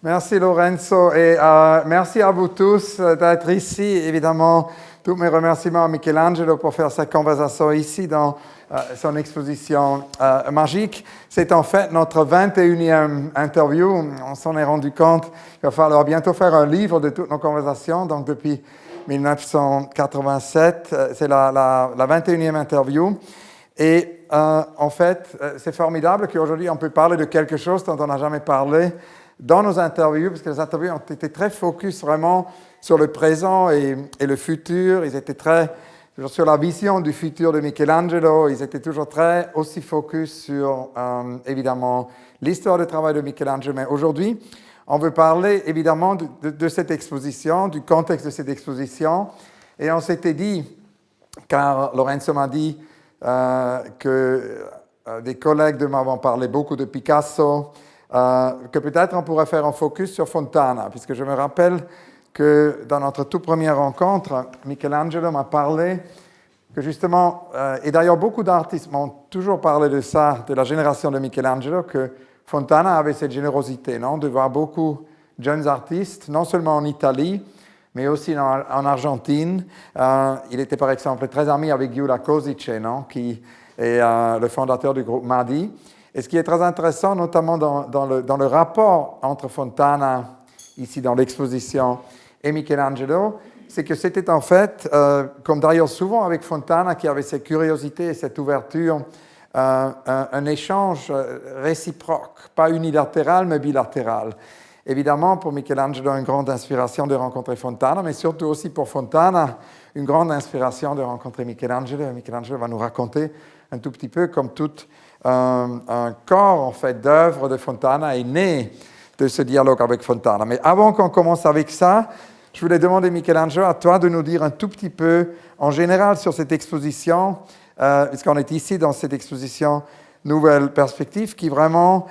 Merci Lorenzo et merci à vous tous d'être ici. Évidemment, tous mes remerciements à Michelangelo pour faire cette conversation ici dans son exposition magique. C'est en fait notre 21e interview. On s'en est rendu compte qu'il va falloir bientôt faire un livre de toutes nos conversations. Donc depuis 1987, c'est la 21e interview. Et en fait, c'est formidable qu'aujourd'hui on peut parler de quelque chose dont on n'a jamais parlé dans nos interviews, parce que les interviews ont été très focus vraiment sur le présent et le futur. Ils étaient très sur la vision du futur de Michelangelo. Ils étaient toujours très aussi focus sur, évidemment, l'histoire du travail de Michelangelo. Mais aujourd'hui, on veut parler, évidemment, de cette exposition, du contexte de cette exposition. Et on s'était dit, car Lorenzo m'a dit que des collègues de m'avant parlé beaucoup de Picasso, que peut-être on pourrait faire un focus sur Fontana, puisque je me rappelle que dans notre toute première rencontre, Michelangelo m'a parlé que justement, et d'ailleurs beaucoup d'artistes m'ont toujours parlé de ça, de la génération de Michelangelo, que Fontana avait cette générosité, non, de voir beaucoup de jeunes artistes, non seulement en Italie, mais aussi en Argentine. Il était par exemple très ami avec Giula Kosice, non, qui est le fondateur du groupe Madi. Et ce qui est très intéressant, notamment dans le rapport entre Fontana, ici dans l'exposition, et Michelangelo, c'est que c'était en fait, comme d'ailleurs souvent avec Fontana, qui avait cette curiosité et cette ouverture, un échange réciproque, pas unilatéral, mais bilatéral. Évidemment, pour Michelangelo, une grande inspiration de rencontrer Fontana, mais surtout aussi pour Fontana, une grande inspiration de rencontrer Michelangelo. Michelangelo va nous raconter un tout petit peu comme toute un corps en fait d'œuvres de Fontana est né de ce dialogue avec Fontana. Mais avant qu'on commence avec ça, je voulais demander, Michelangelo, à toi de nous dire un tout petit peu en général sur cette exposition, puisqu'on est ici dans cette exposition Nouvelle Perspective, qui vraiment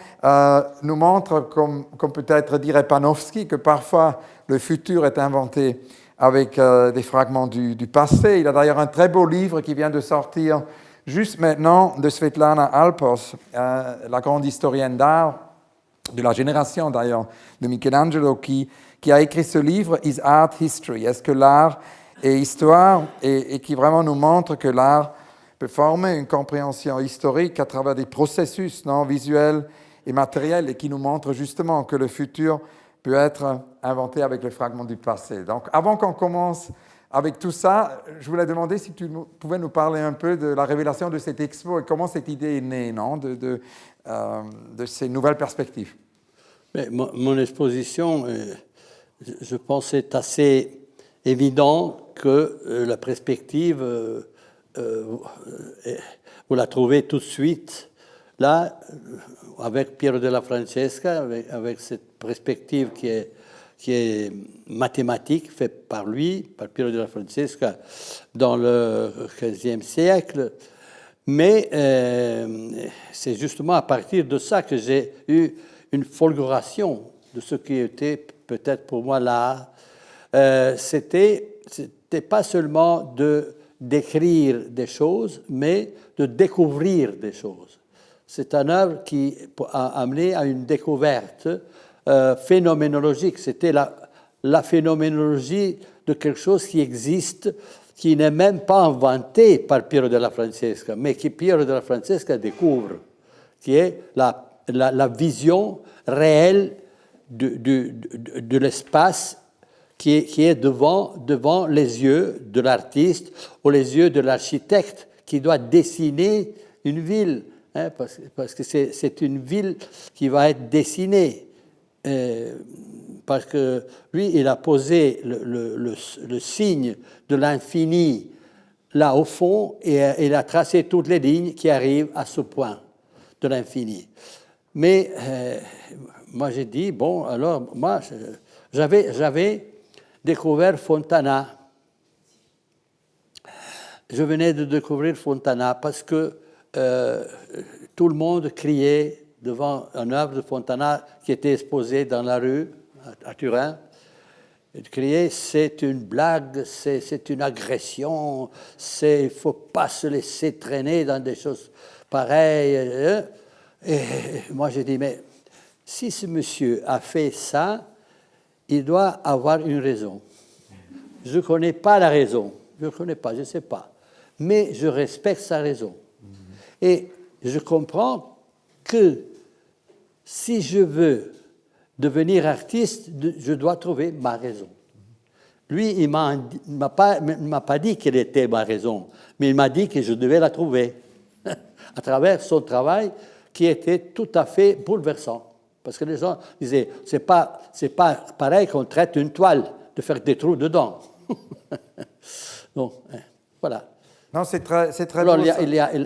nous montre, comme peut-être dirait Panofsky, que parfois le futur est inventé avec des fragments du passé. Il a d'ailleurs un très beau livre qui vient de sortir juste maintenant de Svetlana Alpos, la grande historienne d'art, de la génération d'ailleurs de Michelangelo, qui a écrit ce livre, Is Art History? Est-ce que l'art est histoire? Et qui vraiment nous montre que l'art peut former une compréhension historique à travers des processus non visuels et matériels, et qui nous montre justement que le futur peut être inventé avec les fragments du passé. Donc avant qu'on commence avec tout ça, je voulais demander si tu pouvais nous parler un peu de la révélation de cette expo et comment cette idée est née, non, de ces nouvelles perspectives. Mais mon exposition, je pense, est assez évident que la perspective, vous la trouvez tout de suite là, avec Piero della Francesca, avec cette perspective qui est mathématique, faite par lui, par Piero della Francesca, dans le XVe siècle. Mais c'est justement à partir de ça que j'ai eu une fulguration de ce qui était peut-être pour moi l'art. C'était pas seulement d'écrire des choses, mais de découvrir des choses. C'est une œuvre qui a amené à une découverte phénoménologique. C'était la phénoménologie de quelque chose qui existe, qui n'est même pas inventé par Piero della Francesca, mais que Piero della Francesca découvre, qui est la vision réelle de l'espace qui est devant les yeux de l'artiste ou les yeux de l'architecte qui doit dessiner une ville, hein, parce que c'est une ville qui va être dessinée. Parce que lui, il a posé le signe de l'infini là au fond et il a tracé toutes les lignes qui arrivent à ce point de l'infini. Mais moi, j'ai dit, bon, alors, moi, j'avais découvert Fontana. Je venais de découvrir Fontana parce que tout le monde criait devant une œuvre de Fontana qui était exposée dans la rue à Turin. Il criait, c'est une blague, c'est une agression, il ne faut pas se laisser traîner dans des choses pareilles. Et moi, j'ai dit, mais si ce monsieur a fait ça, il doit avoir une raison. Je ne connais pas la raison, je ne connais pas, je ne sais pas, mais je respecte sa raison. Et je comprends que si je veux devenir artiste, je dois trouver ma raison. Lui, il ne m'a pas dit quelle était ma raison, mais il m'a dit que je devais la trouver à travers son travail qui était tout à fait bouleversant. Parce que les gens disaient, c'est pas pareil qu'on traite une toile, de faire des trous dedans. Donc, voilà. Non, c'est très Alors, beau.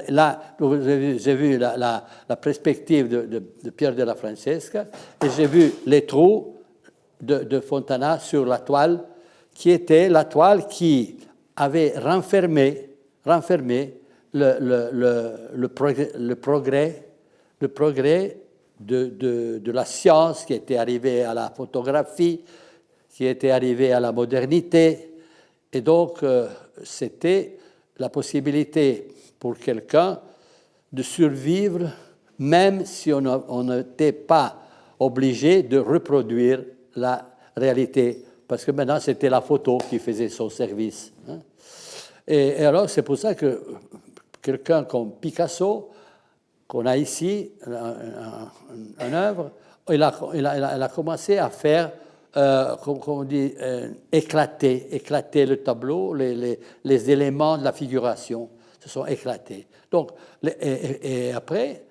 Là, j'ai vu la perspective de Piero della Francesca et j'ai vu les trous de Fontana sur la toile, qui était la toile qui avait renfermé le progrès de la science qui était arrivée à la photographie, qui était arrivée à la modernité. Et donc, c'était la possibilité pour quelqu'un de survivre, même si on n'était pas obligé de reproduire la réalité. Parce que maintenant, c'était la photo qui faisait son service. Hein. Et alors, c'est pour ça que quelqu'un comme Picasso, qu'on a ici, une œuvre, il a commencé à faire, comme on dit, éclater le tableau, les éléments de la figuration se sont éclatés. Donc, et après,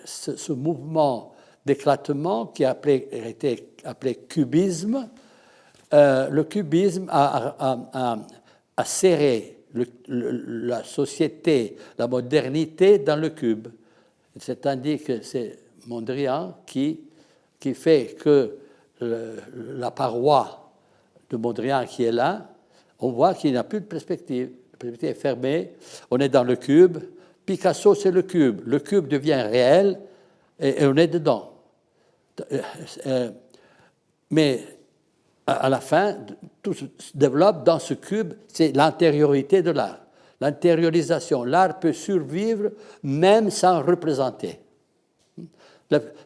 ce mouvement d'éclatement qui a été appelé cubisme, le cubisme a serré la société, la modernité dans le cube. C'est-à-dire que c'est Mondrian qui fait que la paroi de Mondrian qui est là, on voit qu'il n'y a plus de perspective. La perspective est fermée, on est dans le cube. Picasso, c'est le cube. Le cube devient réel et on est dedans. Mais à la fin, tout se développe dans ce cube, c'est l'antériorité de l'art. L'intériorisation. L'art peut survivre même sans représenter.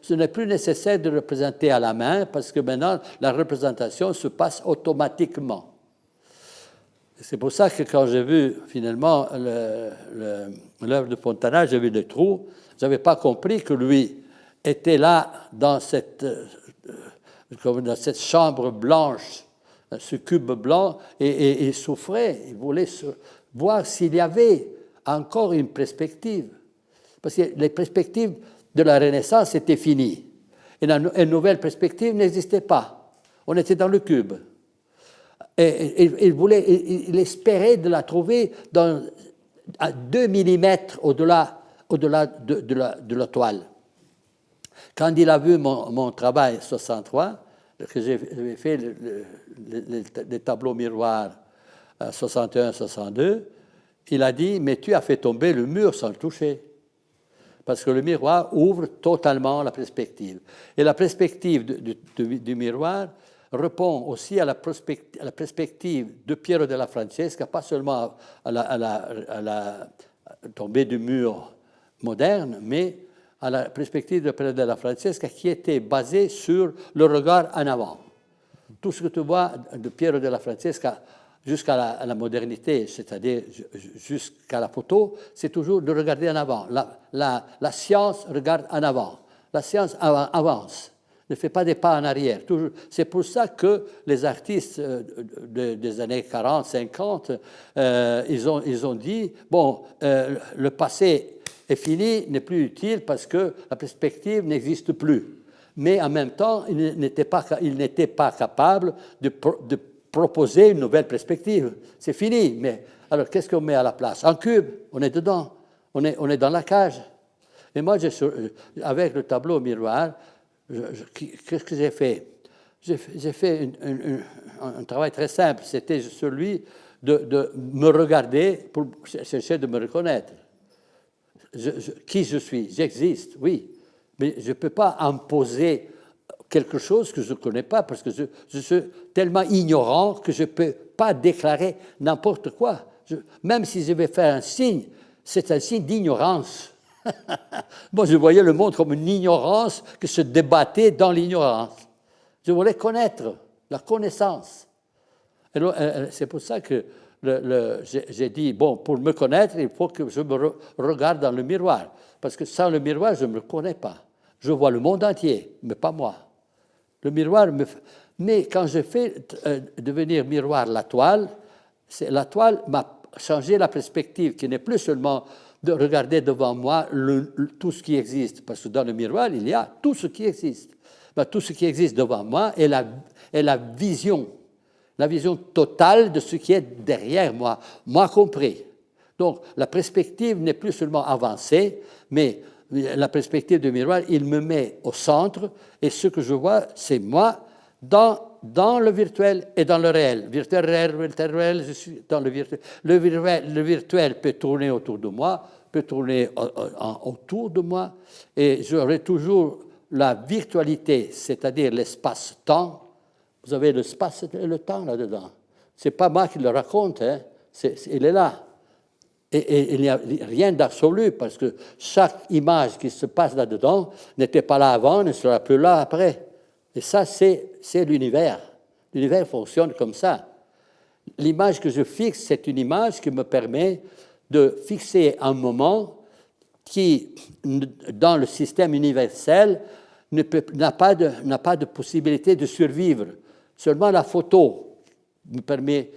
Ce n'est plus nécessaire de représenter à la main parce que maintenant, la représentation se passe automatiquement. C'est pour ça que quand j'ai vu finalement l'œuvre de Fontana, j'ai vu les trous, je n'avais pas compris que lui était là dans cette chambre blanche, ce cube blanc, et il souffrait, il voulait voir s'il y avait encore une perspective. Parce que les perspectives de la Renaissance étaient finies. Et une nouvelle perspective n'existait pas. On était dans le cube. Et il espérait de la trouver à 2 millimètres au-delà de la toile. Quand il a vu mon travail 63, que j'ai fait les tableaux miroirs 61-62, il a dit « Mais tu as fait tomber le mur sans le toucher. » Parce que le miroir ouvre totalement la perspective. Et la perspective du miroir répond aussi à la perspective de Piero della Francesca, pas seulement à la tombée du mur moderne, mais à la perspective de Piero della Francesca qui était basée sur le regard en avant. Tout ce que tu vois de Piero della Francesca jusqu'à la modernité, c'est-à-dire jusqu'à la photo, c'est toujours de regarder en avant. La science regarde en avant. La science avance, ne fait pas des pas en arrière. C'est pour ça que les artistes des années 40, 50, ils ont dit, bon, le passé est fini, n'est plus utile parce que la perspective n'existe plus. Mais en même temps, il n'était pas capable de proposer une nouvelle perspective. C'est fini, mais alors qu'est-ce qu'on met à la place? Un cube, on est dedans, on est dans la cage. Et moi, avec le tableau miroir, qu'est-ce que j'ai fait? J'ai fait un travail très simple, c'était celui de me regarder pour chercher de me reconnaître. Qui je suis? J'existe, oui, mais je ne peux pas imposer quelque chose que je ne connais pas, parce que je suis tellement ignorant que je ne peux pas déclarer n'importe quoi. Même si je vais faire un signe, c'est un signe d'ignorance. Moi, je voyais le monde comme une ignorance qui se débattait dans l'ignorance. Je voulais connaître, la connaissance. C'est pour ça que j'ai dit, bon, pour me connaître, il faut que je me regarde dans le miroir. Parce que sans le miroir, je ne me connais pas. Je vois le monde entier, mais pas moi. Le miroir Mais quand je fais devenir miroir la toile m'a changé la perspective, qui n'est plus seulement de regarder devant moi tout ce qui existe. Parce que dans le miroir, il y a tout ce qui existe. Ben, tout ce qui existe devant moi est la vision totale de ce qui est derrière moi, moi compris. Donc, la perspective n'est plus seulement avancée, mais la perspective du miroir, il me met au centre, et ce que je vois, c'est moi dans le virtuel et dans le réel. Virtuel, réel, je suis dans le virtuel. Le virtuel peut tourner autour de moi, peut tourner autour de moi, et j'aurai toujours la virtualité, c'est-à-dire l'espace-temps. Vous avez l'espace et le temps là-dedans. Ce n'est pas moi qui le raconte, hein. Il est là. Et il n'y a rien d'absolu, parce que chaque image qui se passe là-dedans n'était pas là avant, ne sera plus là après. Et ça, c'est l'univers. L'univers fonctionne comme ça. L'image que je fixe, c'est une image qui me permet de fixer un moment qui, dans le système universel, n'a pas de possibilité de survivre. Seulement la photo me permet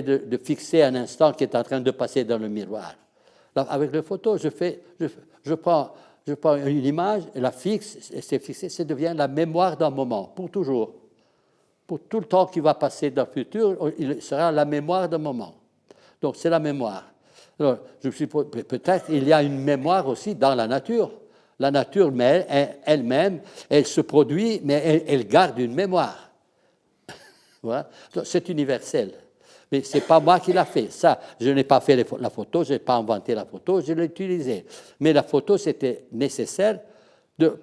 de fixer un instant qui est en train de passer dans le miroir. Là, avec la photo, je prends une image, et la fixe, et c'est fixé, ça devient la mémoire d'un moment, pour toujours. Pour tout le temps qui va passer dans le futur, il sera la mémoire d'un moment. Donc c'est la mémoire. Alors, peut-être il y a une mémoire aussi dans la nature. La nature elle-même, elle se produit, mais elle garde une mémoire. Voilà. C'est universel. Mais ce n'est pas moi qui l'a fait. Ça, je n'ai pas fait la photo, je n'ai pas inventé la photo, je l'ai utilisée. Mais la photo, c'était nécessaire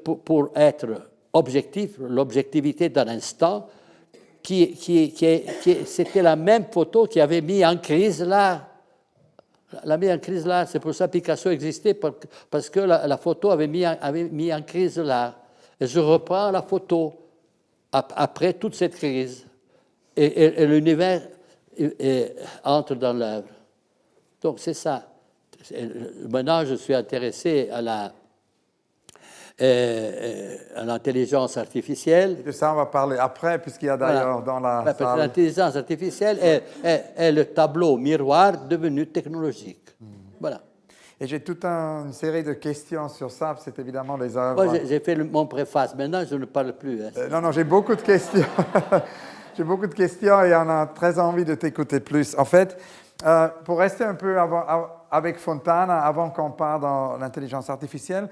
pour être objectif, l'objectivité d'un instant, c'était la même photo qui avait mis en crise l'art. C'est pour ça que Picasso existait, parce que la photo avait mis en crise l'art. Et je reprends la photo après toute cette crise. Et l'univers entre dans l'œuvre. Donc c'est ça. Maintenant, je suis intéressé à l'intelligence artificielle. De ça, on va parler après, puisqu'il y a d'ailleurs dans la salle... L'intelligence artificielle est le tableau miroir devenu technologique. Voilà. Et j'ai toute une série de questions sur ça, c'est évidemment les œuvres... Moi, j'ai fait mon préface, maintenant je ne parle plus. Hein. Non, j'ai beaucoup de questions. J'ai beaucoup de questions et on a très envie de t'écouter plus. En fait, pour rester un peu avec Fontana, avant qu'on parte dans l'intelligence artificielle,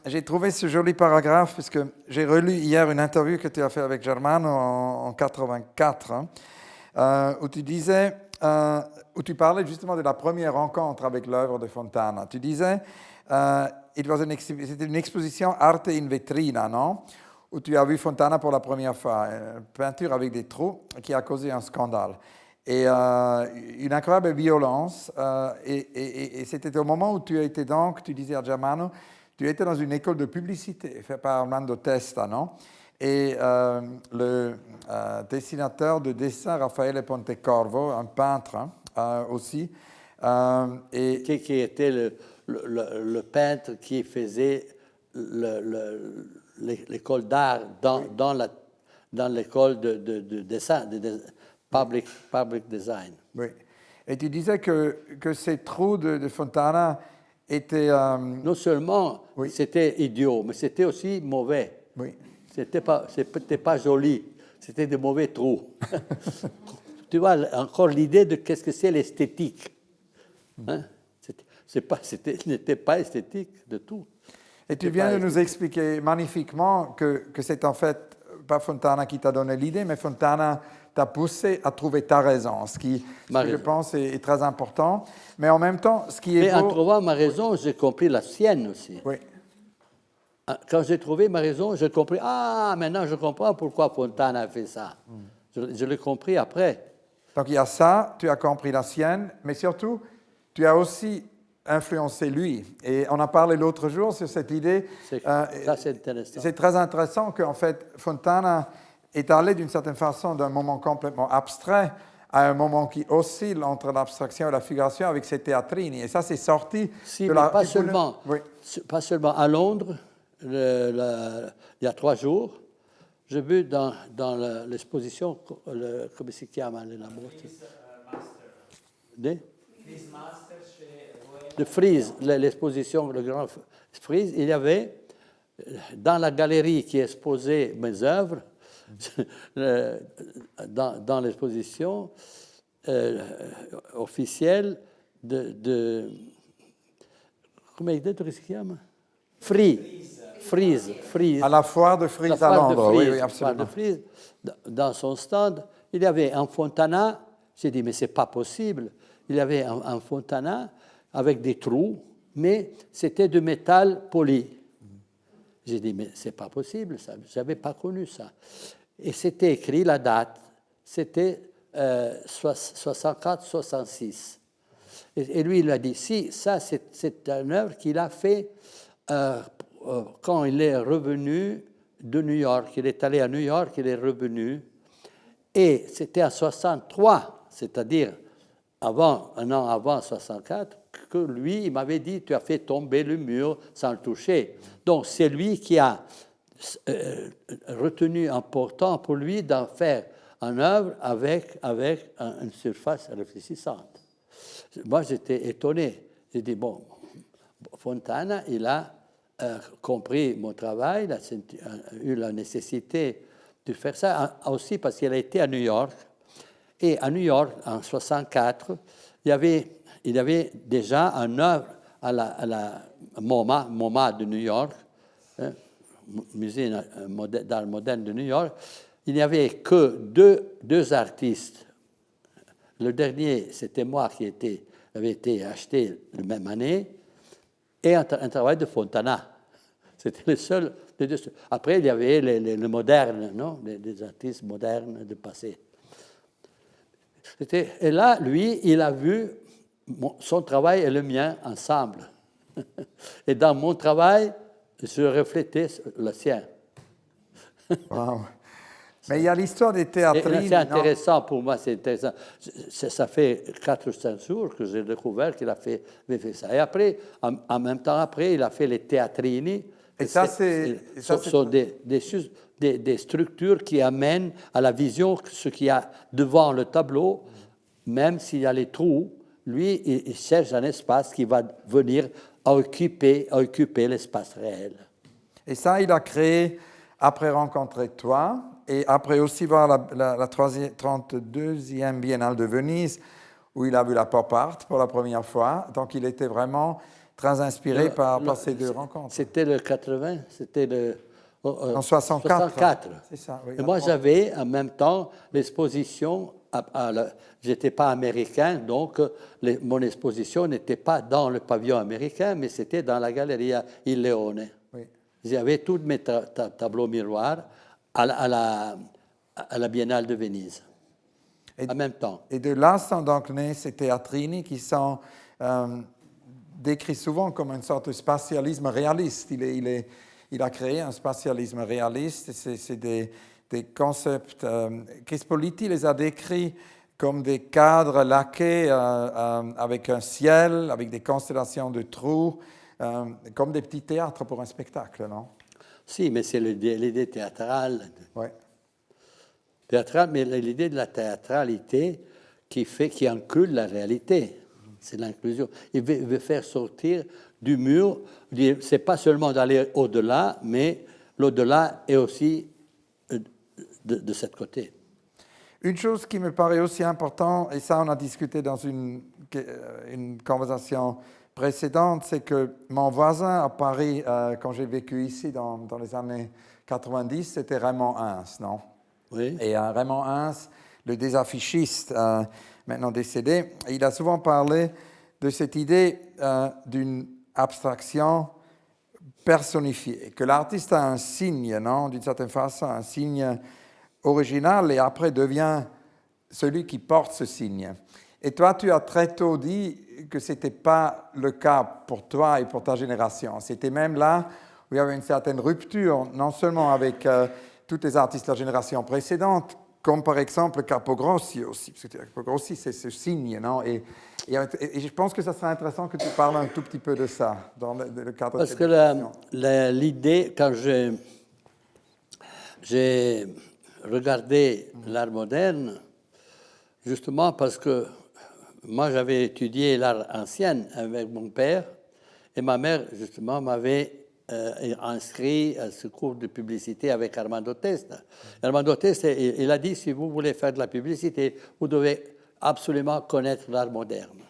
j'ai trouvé ce joli paragraphe, puisque j'ai relu hier une interview que tu as fait avec Germano en 84, où tu disais, où tu parlais justement de la première rencontre avec l'œuvre de Fontana. Tu disais, c'était une exposition Arte in Vetrina, non? Où tu as vu Fontana pour la première fois, peinture avec des trous qui a causé un scandale. Et une incroyable violence. Et c'était au moment où tu étais donc, tu disais à Germano, tu étais dans une école de publicité faite par Armando Testa, non? Et le dessinateur de dessin Raffaele Pontecorvo, un peintre aussi. Qui était le peintre qui faisait l'école d'art dans l'école de dessin, de public design. Oui. Et tu disais que ces trous de Fontana étaient... Non seulement c'était idiot, mais c'était aussi mauvais. Oui. C'était pas joli, c'était de mauvais trous. Tu vois, encore l'idée de qu'est-ce que c'est l'esthétique. Hein? Ce n'était pas esthétique de tout. Et tu viens de nous expliquer magnifiquement que c'est en fait pas Fontana qui t'a donné l'idée, mais Fontana t'a poussé à trouver ta raison, ce que je pense est très important. Mais en même temps, ce qui est beau... en trouvant ma raison, j'ai compris la sienne aussi. Oui. Quand j'ai trouvé ma raison, j'ai compris, maintenant je comprends pourquoi Fontana a fait ça. Je l'ai compris après. Donc il y a ça, tu as compris la sienne, mais surtout, tu as aussi influencé lui. Et on a parlé l'autre jour sur cette idée. Ça, c'est intéressant. C'est très intéressant qu'en fait, Fontana est allé d'une certaine façon d'un moment complètement abstrait à un moment qui oscille entre l'abstraction et la figuration avec ses teatrini. Et ça, c'est sorti Si, de mais la... pas seulement. Oui. Pas seulement. À Londres, il y a 3 jours, j'ai vu dans l'exposition, come si chiama nella de Frieze, l'exposition, le grand Frieze, il y avait dans la galerie qui exposait mes œuvres, dans l'exposition officielle de come hai detto che si chiama? Frieze. À la foire de Frieze à Londres, oui, absolument. De Frieze, dans son stand, il y avait un Fontana. J'ai dit, mais c'est pas possible. Il y avait un Fontana avec des trous, mais c'était de métal poli. J'ai dit, mais c'est pas possible, ça. Je n'avais pas connu ça. Et c'était écrit, la date, c'était 64-66. Et lui, il a dit, si, ça, c'est une œuvre qu'il a fait quand il est revenu de New York. Il est allé à New York, il est revenu. Et c'était en 63, c'est-à-dire un an avant 64, que lui, il m'avait dit, tu as fait tomber le mur sans le toucher. Donc, c'est lui qui a retenu important pour lui d'en faire une œuvre avec une surface réfléchissante. Moi, j'étais étonné. J'ai dit, bon, Fontana, il a compris mon travail, il a eu la nécessité de faire ça, aussi parce qu'il a été à New York. Et à New York, en 64, il y avait déjà une œuvre à la MoMA de New York, musée d'art moderne de New York. Il n'y avait que deux artistes. Le dernier, c'était moi qui avait été acheté la même année, et un travail de Fontana. C'était le seul des deux. Après, il y avait les modernes, non, les artistes modernes du passé. Et là, lui, il a vu son travail et le mien ensemble. Et dans mon travail, je reflétais le sien. Wow. Mais il y a l'histoire des théâtrines. C'est intéressant pour moi, c'est intéressant. Ça fait 4 ou 5 jours que j'ai découvert qu'il avait fait ça. Et après, en même temps, après, il a fait les théâtrini. Et ça, ce sont des structures qui amènent à la vision ce qu'il y a devant le tableau, même s'il y a les trous. Lui, il cherche un espace qui va venir à occuper l'espace réel. Et ça, il a créé après rencontrer toi et après aussi voir la 32e Biennale de Venise où il a vu la pop art pour la première fois. Donc, il était vraiment très inspiré par ces deux rencontres. C'était le 80, c'était en 64. C'est ça, oui. Et moi, j'avais en même temps l'exposition. Je n'étais pas américain, donc mon exposition n'était pas dans le pavillon américain, mais c'était dans la galerie Il Leone. Oui. J'avais tous mes tableaux miroirs à la Biennale de Venise, en même temps. Et de là sont donc nés ces théâtrini qui sont décrits souvent comme une sorte de spatialisme réaliste. Il a créé un spatialisme réaliste. C'est des concepts. Crispoliti les a décrits comme des cadres laqués avec un ciel, avec des constellations de trous, comme des petits théâtres pour un spectacle, non? Si, mais c'est l'idée théâtrale. Oui. Théâtrale, mais l'idée de la théâtralité qui inclut la réalité. C'est l'inclusion. Il veut faire sortir du mur. C'est pas seulement d'aller au-delà, mais l'au-delà est aussi de ce côté. Une chose qui me paraît aussi importante, et ça on a discuté dans une conversation précédente, c'est que mon voisin à Paris, quand j'ai vécu ici dans les années 90, c'était Raymond Ins, non? Oui. Et Raymond Ins, le désaffichiste, maintenant décédé, il a souvent parlé de cette idée d'une abstraction personnifiée, que l'artiste a un signe, non, d'une certaine façon, un signe original et après devient celui qui porte ce signe. Et toi, tu as très tôt dit que ce n'était pas le cas pour toi et pour ta génération. C'était même là où il y avait une certaine rupture, non seulement avec tous les artistes de la génération précédente, comme par exemple Capogrossi aussi, parce que Capogrossi, c'est ce signe, non? Et je pense que ça serait intéressant que tu parles un tout petit peu de ça, dans le cadre de cette discussion. Parce que l'idée, quand j'ai regardé l'art moderne, justement parce que moi j'avais étudié l'art ancien avec mon père, et ma mère, justement, m'avait inscrit à ce cours de publicité avec Armando Testa. Armando Testa, il a dit, si vous voulez faire de la publicité, vous devez absolument connaître l'art moderne.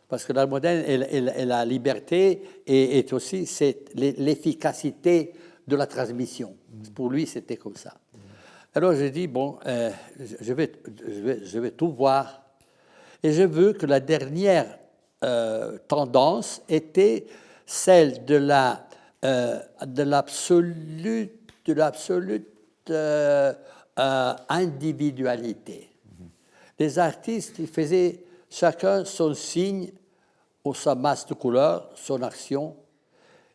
Parce que l'art moderne est la liberté et est aussi l'efficacité de la transmission. Pour lui, c'était comme ça. Alors j'ai dit, bon, je vais tout voir. Et j'ai vu que la dernière tendance était celle de l'absolute individualité. Les artistes, ils faisaient chacun son signe ou sa masse de couleurs, son action,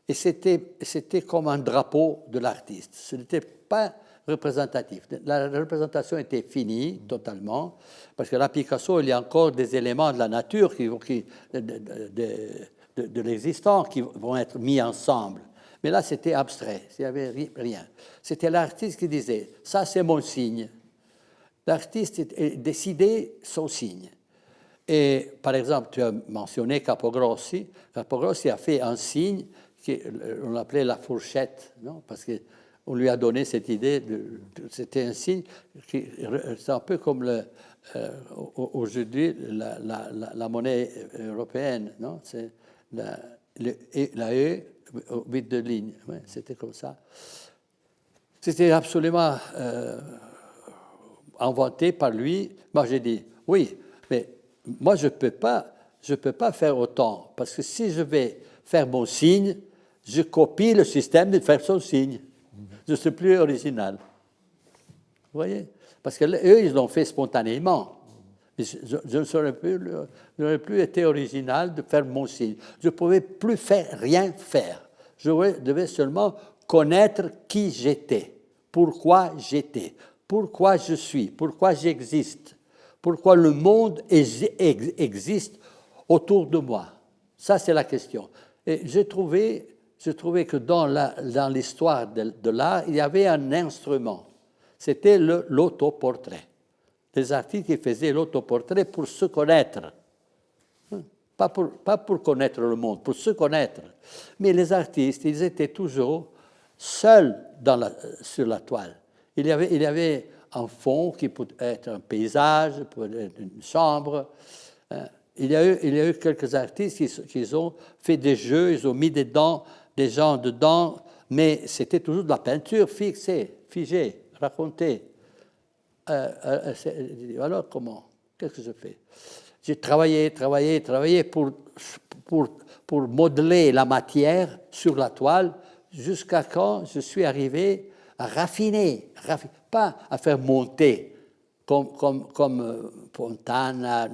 et c'était comme un drapeau de l'artiste. Ce n'était pas représentatif. La représentation était finie totalement, parce que là, Picasso, il y a encore des éléments de la nature, de l'existant, qui vont être mis ensemble. Mais là, c'était abstrait, il n'y avait rien. C'était l'artiste qui disait, ça c'est mon signe. L'artiste décidait son signe. Et par exemple, tu as mentionné Capogrossi. Capogrossi a fait un signe qu'on appelait la fourchette, non? Parce qu'on lui a donné cette idée, c'était un signe, c'est un peu comme aujourd'hui la monnaie européenne, non? C'est la E au vide de ligne, ouais, c'était comme ça. C'était absolument inventé par lui. Moi, j'ai dit, oui, mais moi, je peux pas faire autant, parce que si je vais faire mon signe, je copie le système de faire son signe. Je ne suis plus original. Vous voyez? Parce qu'eux, ils l'ont fait spontanément. Je n'aurais plus été original de faire mon signe. Je ne pouvais plus rien faire. Je devais seulement connaître qui j'étais, pourquoi je suis, pourquoi j'existe, pourquoi le monde existe autour de moi. Ça, c'est la question. Et j'ai trouvé que dans l'histoire de l'art, il y avait un instrument. C'était l'autoportrait. Les artistes qui faisaient l'autoportrait pour se connaître. Pas pour connaître le monde, pour se connaître. Mais les artistes, ils étaient toujours seuls sur la toile. Il y avait un fond qui peut être un paysage, peut être une chambre. Il y a eu quelques artistes qui ont fait des jeux, ils ont mis des gens dedans, mais c'était toujours de la peinture figée, racontée. Alors comment? Qu'est-ce que je fais? J'ai travaillé pour modeler la matière sur la toile jusqu'à quand je suis arrivé à raffiner, pas à faire monter comme Fontana,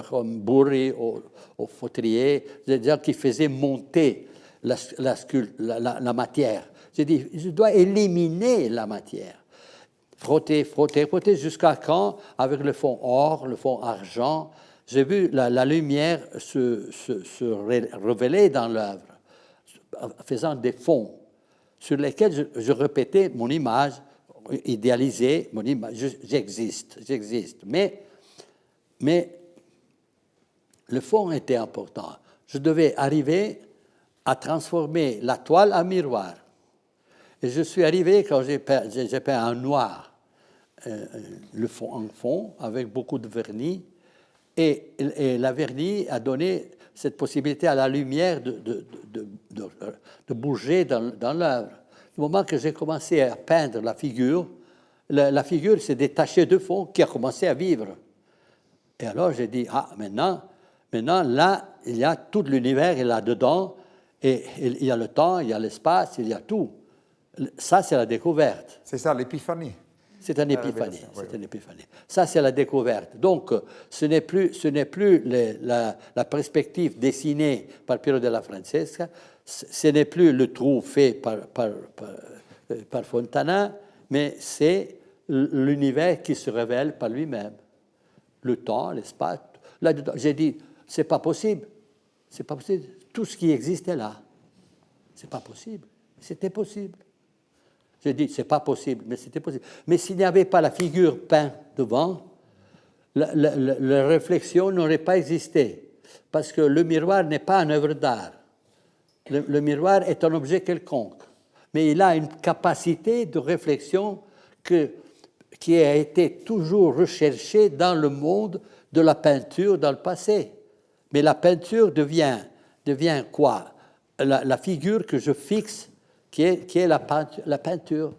comme Burri au Fautrier, des gens qui faisaient monter la matière. J'ai dit, je dois éliminer la matière. Frotter, jusqu'à quand, avec le fond or, le fond argent, j'ai vu la lumière se révéler dans l'œuvre, faisant des fonds sur lesquels je répétais mon image, idéalisée, mon image, j'existe. Mais le fond était important. Je devais arriver à transformer la toile en miroir. Et je suis arrivé, quand j'ai peint en noir, le fond en fond, avec beaucoup de vernis, et la vernis a donné cette possibilité à la lumière de bouger dans l'œuvre. Au moment que j'ai commencé à peindre la figure s'est détachée de fond, qui a commencé à vivre. Et alors j'ai dit, maintenant, là, il y a tout l'univers est là-dedans, et il y a le temps, il y a l'espace, il y a tout. Ça, c'est la découverte. C'est ça, l'épiphanie. C'est une épiphanie. révélation, oui, C'est une épiphanie. Ça, c'est la découverte. Donc, ce n'est plus la perspective dessinée par Piero della Francesca, ce n'est plus le trou fait par Fontana, mais c'est l'univers qui se révèle par lui-même. Le temps, l'espace. Là, j'ai dit, c'est pas possible. C'est pas possible. Tout ce qui existe est là. C'est pas possible. C'était possible. J'ai dit, c'est pas possible, mais c'était possible. Mais s'il n'y avait pas la figure peinte devant, la réflexion n'aurait pas existé. Parce que le miroir n'est pas une œuvre d'art. Le miroir est un objet quelconque. Mais il a une capacité de réflexion qui a été toujours recherchée dans le monde de la peinture dans le passé. Mais la peinture devient quoi? La figure que je fixe, qui est la peinture.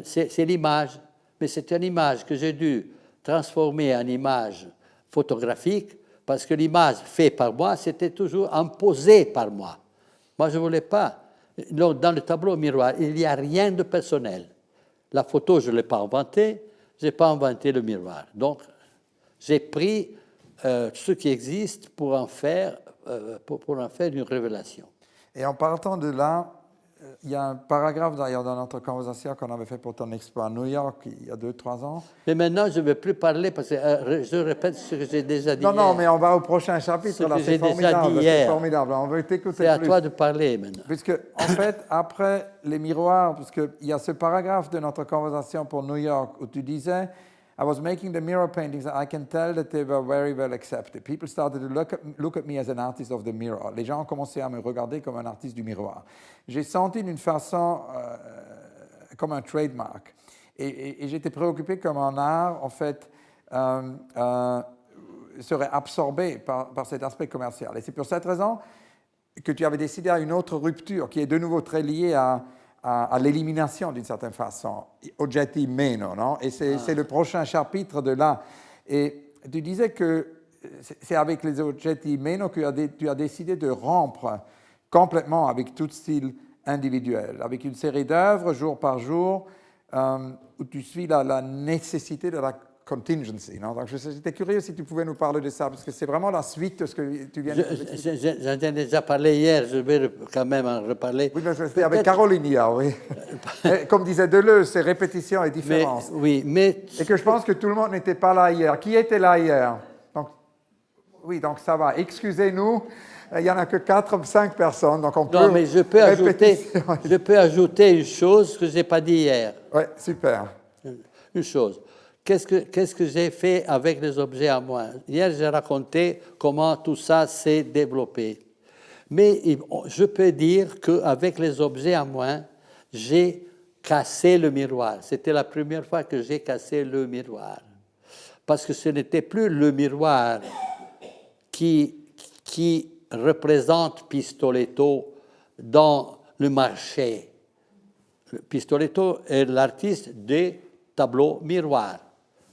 C'est l'image. Mais c'est une image que j'ai dû transformer en image photographique, parce que l'image faite par moi, c'était toujours imposée par moi. Moi, je ne voulais pas. Dans le tableau miroir, il n'y a rien de personnel. La photo, je ne l'ai pas inventée. Je n'ai pas inventé le miroir. Donc, j'ai pris ce qui existe pour en faire une révélation. Et en partant de là, il y a un paragraphe d'ailleurs dans notre conversation qu'on avait fait pour ton expo à New York il y a 2-3 ans. Mais maintenant, je ne vais plus parler parce que je répète ce que j'ai déjà dit. Non, mais on va au prochain chapitre. Là, c'est formidable. C'est formidable. On veut t'écouter plus. C'est à toi de parler maintenant. Puisque, en fait, après les miroirs, puisqu'il y a ce paragraphe de notre conversation pour New York où tu disais, I was making the mirror paintings and I can tell that they were very well accepted. People started to look at me as an artist of the mirror. Les gens ont commencé à me regarder comme un artiste du miroir. J'ai senti d'une façon comme un trademark. Et j'étais préoccupé comme un art, en fait, serait absorbé par cet aspect commercial. Et c'est pour cette raison que tu avais décidé à une autre rupture qui est de nouveau très liée à l'élimination d'une certaine façon, oggetti meno, non? Et c'est le prochain chapitre de là. Et tu disais que c'est avec les oggetti meno que tu as décidé de rompre complètement avec tout style individuel, avec une série d'œuvres jour par jour où tu suis la nécessité de la contingency. Non? Donc j'étais curieux si tu pouvais nous parler de ça, parce que c'est vraiment la suite de ce que tu viens de dire. J'en ai déjà parlé hier, je vais quand même en reparler. Oui, mais c'était avec Caroline hier, oui. Comme disait Deleuze, c'est répétition et différence. Et que je pense que tout le monde n'était pas là hier. Qui était là hier? Donc ça va. Excusez-nous, il n'y en a que 4 ou 5 personnes, donc on peut... Non, mais je peux ajouter une chose que je n'ai pas dit hier. Oui, super. Une chose. Qu'est-ce que j'ai fait avec les objets à moi? Hier, j'ai raconté comment tout ça s'est développé. Mais je peux dire qu'avec les objets à moi, j'ai cassé le miroir. C'était la première fois que j'ai cassé le miroir. Parce que ce n'était plus le miroir qui représente Pistoletto dans le marché. Pistoletto est l'artiste des tableaux miroirs.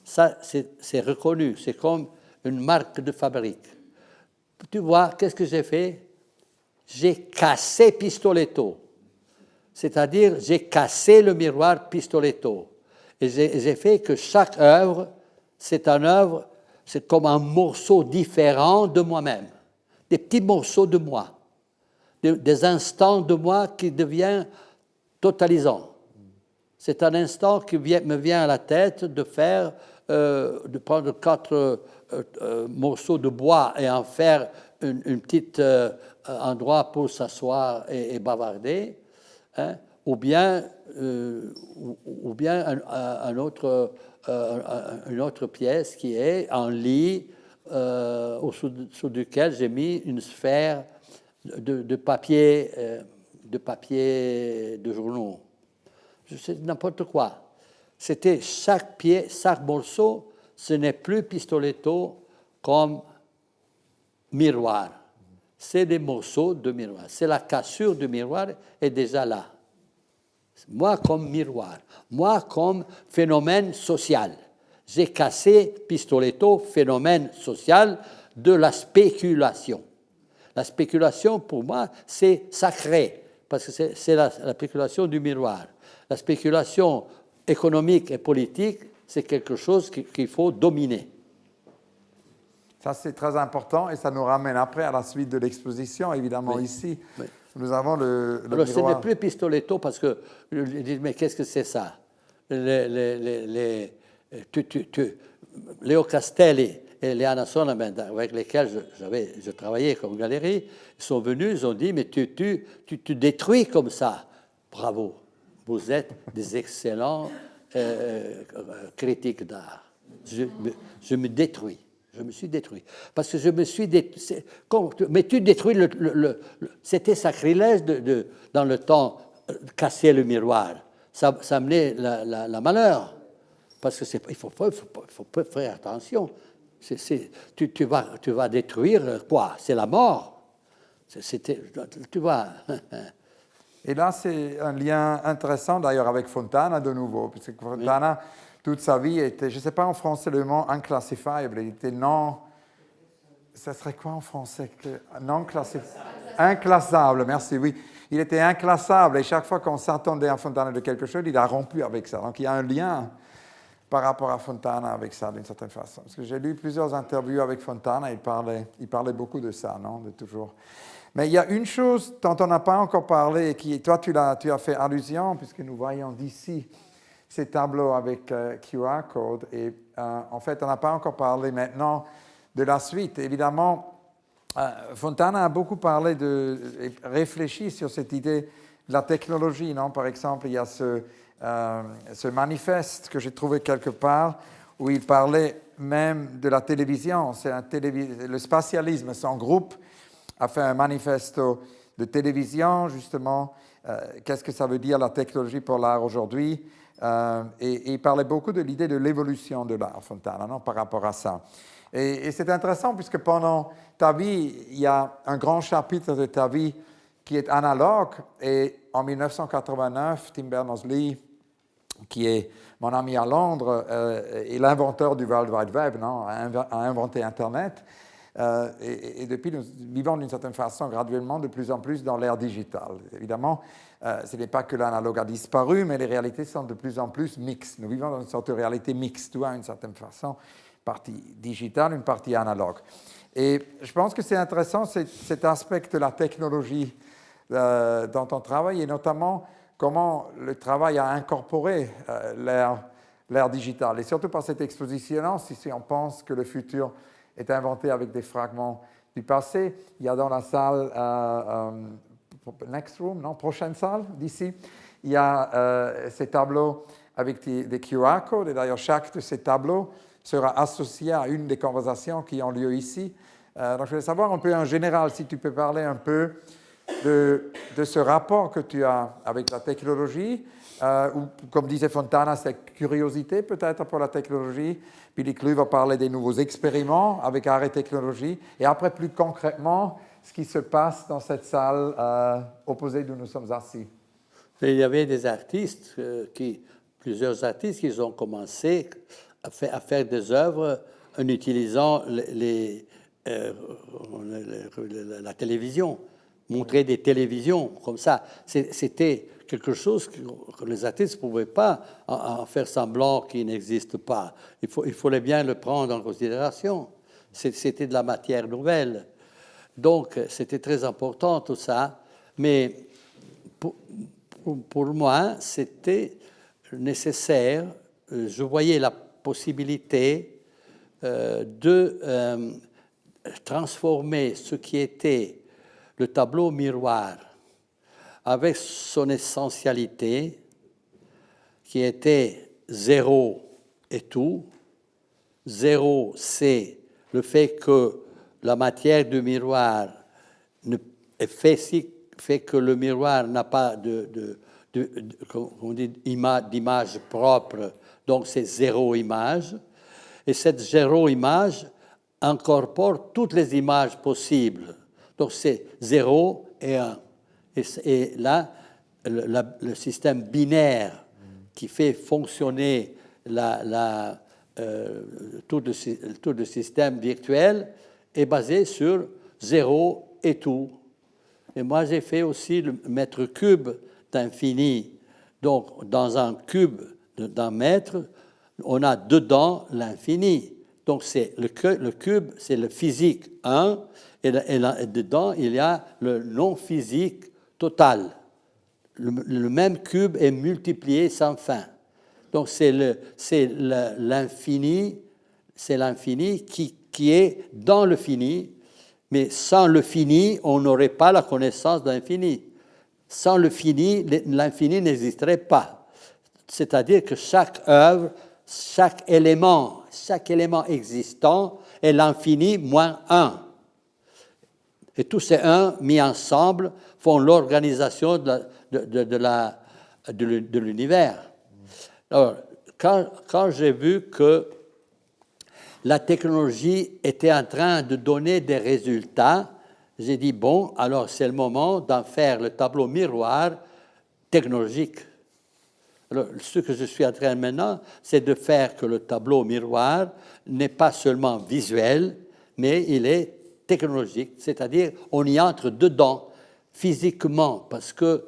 Ça, c'est reconnu, c'est comme une marque de fabrique. Tu vois, qu'est-ce que j'ai fait? J'ai cassé Pistoletto. C'est-à-dire, j'ai cassé le miroir Pistoletto. Et j'ai fait que chaque œuvre, c'est comme un morceau différent de moi-même. Des petits morceaux de moi. Des instants de moi qui deviennent totalisants. C'est un instant qui me vient à la tête de prendre 4 morceaux de bois et en faire une petite endroit pour s'asseoir et bavarder, hein, ou bien une autre pièce qui est un lit au-dessous duquel j'ai mis une sphère de papier de journaux. Je sais n'importe quoi. C'était chaque morceau, ce n'est plus Pistoletto comme miroir. C'est des morceaux de miroir. C'est la cassure du miroir est déjà là. Moi comme miroir, moi comme phénomène social. J'ai cassé Pistoletto, phénomène social de la spéculation. La spéculation, pour moi, c'est sacré, parce que c'est la spéculation du miroir. La spéculation économique et politique, c'est quelque chose qu'il faut dominer. Ça, c'est très important et ça nous ramène après à la suite de l'exposition, évidemment, Oui. ici. Oui. Nous avons le Alors, ce miroir. n'est plus Pistoletto parce que je dis, mais qu'est-ce que c'est ça? Léo Castelli et Léana Sonnemann, avec lesquels je travaillais comme galerie, ils sont venus, ils ont dit, mais tu détruis comme ça. Bravo, vous êtes des excellents critiques d'art. Je me détruis. Je me suis détruit. Parce que je me suis détruit. Mais tu détruis c'était sacrilège dans le temps, casser le miroir. Ça amenait la malheur. Parce qu'il faut pas faire attention. Tu vas détruire quoi? C'est la mort. Tu vas. Et là, c'est un lien intéressant d'ailleurs avec Fontana de nouveau, parce que Fontana, toute sa vie, était, je ne sais pas en français le mot inclassifiable, il était non. Ça serait quoi en français? Non classifiable. Inclassable, merci, oui. Il était inclassable et chaque fois qu'on s'attendait à Fontana de quelque chose, il a rompu avec ça. Donc il y a un lien par rapport à Fontana avec ça, d'une certaine façon. Parce que j'ai lu plusieurs interviews avec Fontana, il parlait beaucoup de ça, non? De toujours. Mais il y a une chose dont on n'a pas encore parlé, et qui, toi, tu as fait allusion, puisque nous voyons d'ici ces tableaux avec QR code. Et en fait, on n'a pas encore parlé maintenant de la suite. Évidemment, Fontana a beaucoup parlé et réfléchi sur cette idée de la technologie, non? Par exemple, il y a ce manifeste que j'ai trouvé quelque part où il parlait même de la télévision. C'est le spatialisme, son groupe a fait un manifesto de télévision, justement. Qu'est-ce que ça veut dire la technologie pour l'art aujourd'hui? Et il parlait beaucoup de l'idée de l'évolution de l'art, Fontana, non, par rapport à ça. Et c'est intéressant puisque pendant ta vie, il y a un grand chapitre de ta vie qui est analogue. Et en 1989, Tim Berners-Lee, qui est mon ami à Londres et l'inventeur du World Wide Web, non, a inventé Internet. Et depuis, nous vivons d'une certaine façon graduellement de plus en plus dans l'ère digitale. Évidemment, ce n'est pas que l'analogue a disparu, mais les réalités sont de plus en plus mixtes. Nous vivons dans une sorte de réalité mixte, d'une certaine façon, une partie digitale, une partie analogue. Et je pense que c'est intéressant cet aspect de la technologie dont on travaille, et notamment comment le travail a incorporé l'ère digitale. Et surtout par cette exposition, si on pense que le futur est inventé avec des fragments du passé. Il y a dans la salle, next room, non, prochaine salle d'ici, il y a ces tableaux avec des QR codes. Et d'ailleurs, chaque de ces tableaux sera associé à une des conversations qui ont lieu ici. Donc, je voulais savoir un peu en général, si tu peux parler un peu de ce rapport que tu as avec la technologie, ou comme disait Fontana, cette curiosité peut-être pour la technologie. Billy Clue va parler des nouveaux expériments avec art et technologie. Et après, plus concrètement, ce qui se passe dans cette salle opposée d'où nous sommes assis. Il y avait des artistes, plusieurs artistes qui ont commencé à faire des œuvres en utilisant la télévision, montrer des télévisions comme ça. C'était quelque chose que les artistes ne pouvaient pas en faire semblant qu'il n'existe pas. Il fallait bien le prendre en considération. C'était de la matière nouvelle. Donc, c'était très important tout ça. Mais pour moi, c'était nécessaire. Je voyais la possibilité de transformer ce qui était le tableau miroir avec son essentialité qui était zéro et tout. Zéro, c'est le fait que la matière du miroir fait que le miroir n'a pas d'image propre, donc c'est zéro image. Et cette zéro image incorpore toutes les images possibles. Donc c'est 0 et 1. Et là, le système binaire qui fait fonctionner tout le système virtuel est basé sur 0 et tout. Et moi, j'ai fait aussi le mètre cube d'infini. Donc, dans un cube d'un mètre, on a dedans l'infini. Donc le cube, c'est le physique 1, et dedans, il y a le non-physique total. Le même cube est multiplié sans fin. Donc c'est l'infini qui est dans le fini, mais sans le fini, on n'aurait pas la connaissance de l'infini. Sans le fini, l'infini n'existerait pas. C'est-à-dire que chaque œuvre, chaque élément existant est l'infini moins 1. Et tous ces 1 mis ensemble font l'organisation de l'univers. Alors, quand j'ai vu que la technologie était en train de donner des résultats, j'ai dit, bon, alors c'est le moment d'en faire le tableau miroir technologique. Alors, ce que je suis en train maintenant, c'est de faire que le tableau miroir n'est pas seulement visuel, mais il est technologique, c'est-à-dire on y entre dedans, physiquement, parce que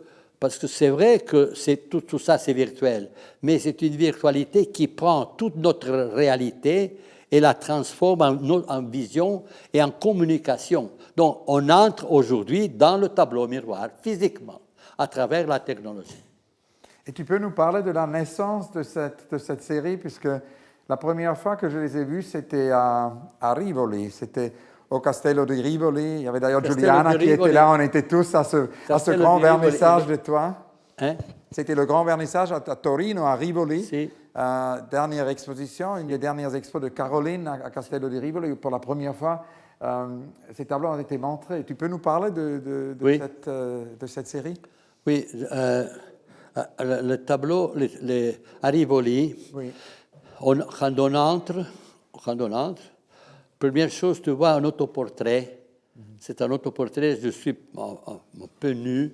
c'est vrai que tout ça c'est virtuel, mais c'est une virtualité qui prend toute notre réalité et la transforme en vision et en communication. Donc on entre aujourd'hui dans le tableau miroir, physiquement, à travers la technologie. Et tu peux nous parler de la naissance de cette série, puisque la première fois que je les ai vus, c'était à Rivoli, c'était au Castello di Rivoli. Il y avait d'ailleurs Giuliana qui était là, on était tous à ce grand vernissage de toi. Hein? C'était le grand vernissage à Torino, à Rivoli. Si. Dernière exposition, une des dernières expos de Caroline à Castello di Rivoli, où pour la première fois, ces tableaux ont été montrés. Tu peux nous parler de cette série? Oui, le tableau, à Rivoli, oui. Quand on entre, première chose, tu vois un autoportrait. C'est un autoportrait, je suis un peu nu,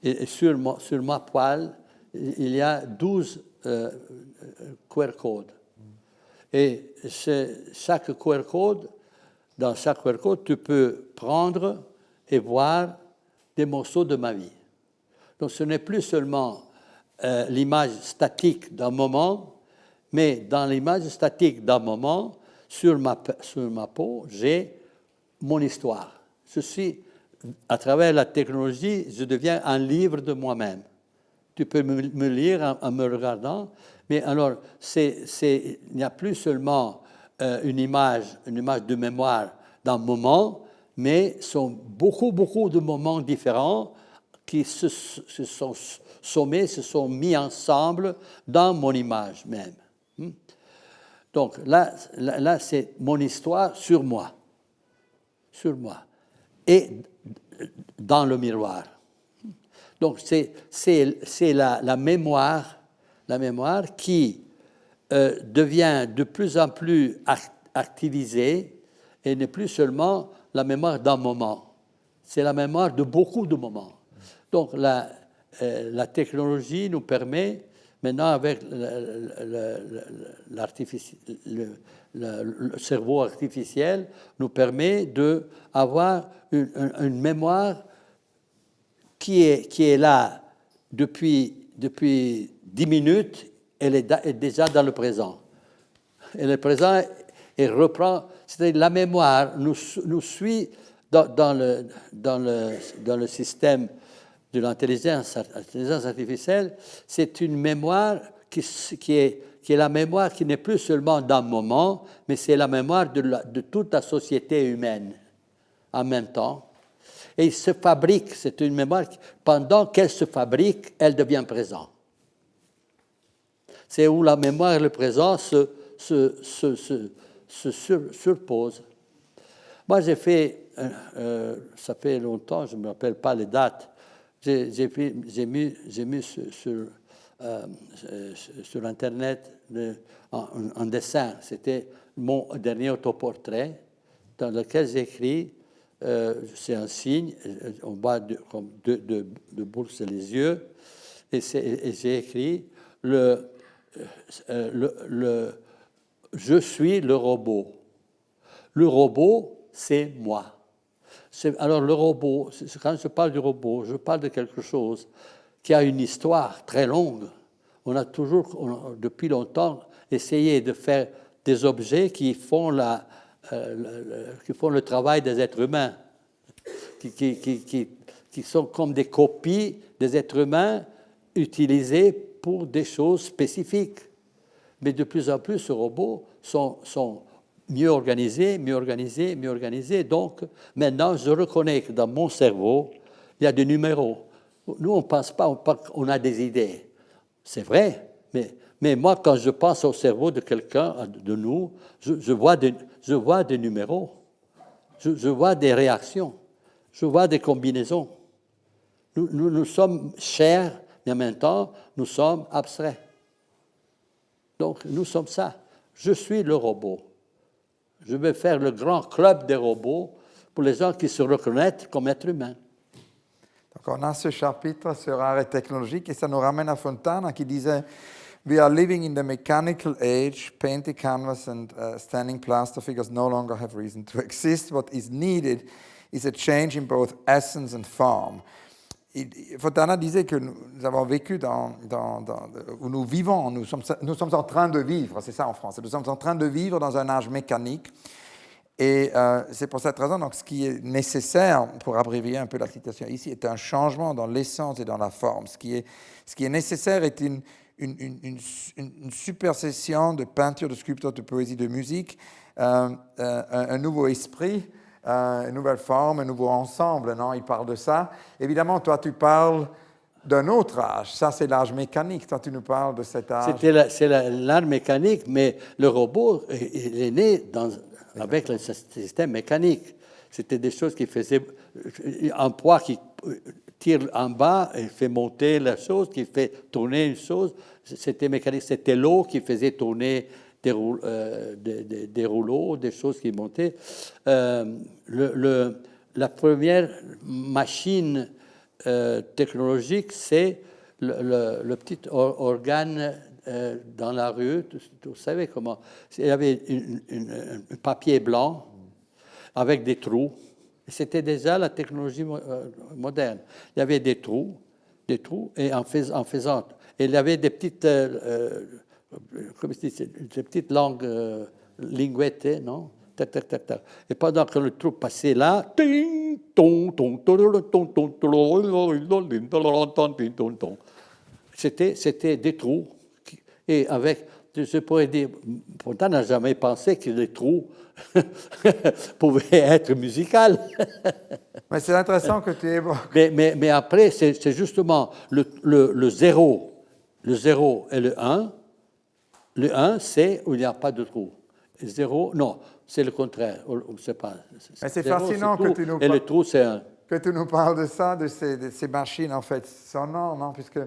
et sur ma poêle, il y a 12 QR codes. Et chaque QR code, dans chaque QR code, tu peux prendre et voir des morceaux de ma vie. Donc ce n'est plus seulement l'image statique d'un moment, mais dans l'image statique d'un moment, sur ma peau, j'ai mon histoire. À travers la technologie, je deviens un livre de moi-même. Tu peux me lire en me regardant, mais alors, il n'y a plus seulement une image de mémoire d'un moment, mais sont beaucoup de moments différents qui se sont sommés, se sont mis ensemble dans mon image même. Donc là c'est mon histoire sur moi, et dans le miroir. Donc c'est la mémoire qui devient de plus en plus activisée et n'est plus seulement la mémoire d'un moment, c'est la mémoire de beaucoup de moments. Donc la technologie nous permet maintenant, avec le cerveau artificiel, nous permet d'avoir une mémoire qui est là depuis 10 minutes, elle est déjà dans le présent. Et le présent, elle reprend, c'est-à-dire la mémoire nous suit dans le système de l'intelligence artificielle. C'est une mémoire qui est la mémoire qui n'est plus seulement d'un moment, mais c'est la mémoire de toute la société humaine en même temps. Et il se fabrique, c'est une mémoire, pendant qu'elle se fabrique, elle devient présent. C'est où la mémoire et le présent se surposent. Moi, j'ai fait, ça fait longtemps, je ne me rappelle pas les dates, j'ai mis sur Internet un dessin. C'était mon dernier autoportrait dans lequel j'ai écrit, c'est un signe, on voit comme deux boules sur les yeux, et j'ai écrit je suis le robot. Le robot, c'est moi. Alors le robot, quand je parle du robot, je parle de quelque chose qui a une histoire très longue. On a toujours, depuis longtemps, essayé de faire des objets qui font, qui font le travail des êtres humains, qui sont comme des copies des êtres humains utilisés pour des choses spécifiques. Mais de plus en plus, ces robots sont mieux organisés, mieux organisés, mieux organisés. Donc, maintenant, je reconnais que dans mon cerveau, il y a des numéros. Nous, on ne pense pas, on a des idées. C'est vrai, mais moi, quand je pense au cerveau de quelqu'un, de nous, je vois des numéros, je vois des réactions, je vois des combinaisons. Nous sommes chairs, mais en même temps, nous sommes abstraits. Donc, nous sommes ça. Je suis le robot. Je vais faire le grand club des robots pour les gens qui se reconnaissent comme êtres humains. Donc on a ce chapitre sur art et technologique et ça nous ramène à Fontana qui disait We are living in the mechanical age, painted canvas and standing plaster figures no longer have reason to exist. What is needed is a change in both essence and form. Fontana disait que nous avons vécu où nous vivons, nous sommes en train de vivre, c'est ça en français, nous sommes en train de vivre dans un âge mécanique. Et c'est pour cette raison, donc, ce qui est nécessaire, pour abrévier un peu la citation ici, est un changement dans l'essence et dans la forme. Ce qui est nécessaire est une supersession de peinture, de sculpture, de poésie, de musique, un nouveau esprit, une nouvelle forme, un nouveau ensemble. Non, il parle de ça. Évidemment, toi, tu parles d'un autre âge. Ça, c'est l'âge mécanique. Toi, tu nous parles de cet âge. C'est l'art mécanique, mais le robot, il est né avec le système mécanique. C'était des choses qui faisaient un poids qui tire en bas et fait monter la chose, qui fait tourner une chose. C'était mécanique. C'était l'eau qui faisait tourner des rouleaux, des choses qui montaient. La première machine technologique, c'est le petit organe dans la rue. Vous savez comment? Il y avait un papier blanc avec des trous. C'était déjà la technologie moderne. Il y avait des trous, et en faisant. Et il y avait des petites, comme je dis, des petites langues linguettes, non? Tac, tac, tac, tac. Et pendant que le trou passait là, c'était des trous. Et avec, je pourrais dire, pourtant, on n'a jamais pensé que les trous pouvaient être musicaux. Mais c'est intéressant que tu évoques. Mais après, c'est justement le zéro. Le 0 et le 1. Le 1, c'est où il n'y a pas de trou. Le 0, non, c'est le contraire. On ne sait pas. Mais c'est fascinant que tu nous parles. Et le trou, c'est 1. Que tu nous parles de ça, de ces machines, en fait, sonores, non? Puisque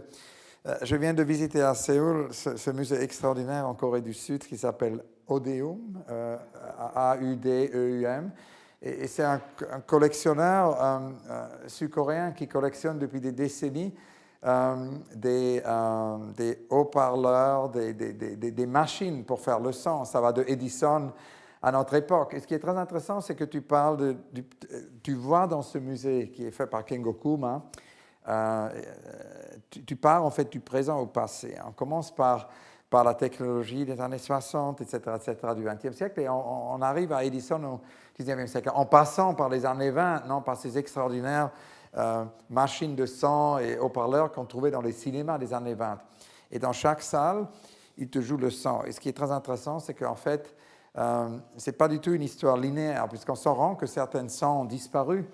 je viens de visiter à Séoul ce musée extraordinaire en Corée du Sud qui s'appelle Odeum, A-U-D-E-U-M. Et c'est un collectionneur sud-coréen qui collectionne depuis des décennies des haut-parleurs, des machines pour faire le son. Ça va de Edison à notre époque. Et ce qui est très intéressant, c'est que tu parles tu vois dans ce musée qui est fait par Kengo Kuma, tu pars en fait du présent au passé. On commence par la technologie des années 60, etc., du XXe siècle, et on arrive à Edison au XIXe siècle, en passant par les années 20, non, par ces extraordinaires machines de son et haut-parleurs qu'on trouvait dans les cinémas des années 20. Et dans chaque salle, ils te jouent le son. Et ce qui est très intéressant, c'est qu'en fait, ce n'est pas du tout une histoire linéaire, puisqu'on s'en rend que certains sons ont disparu,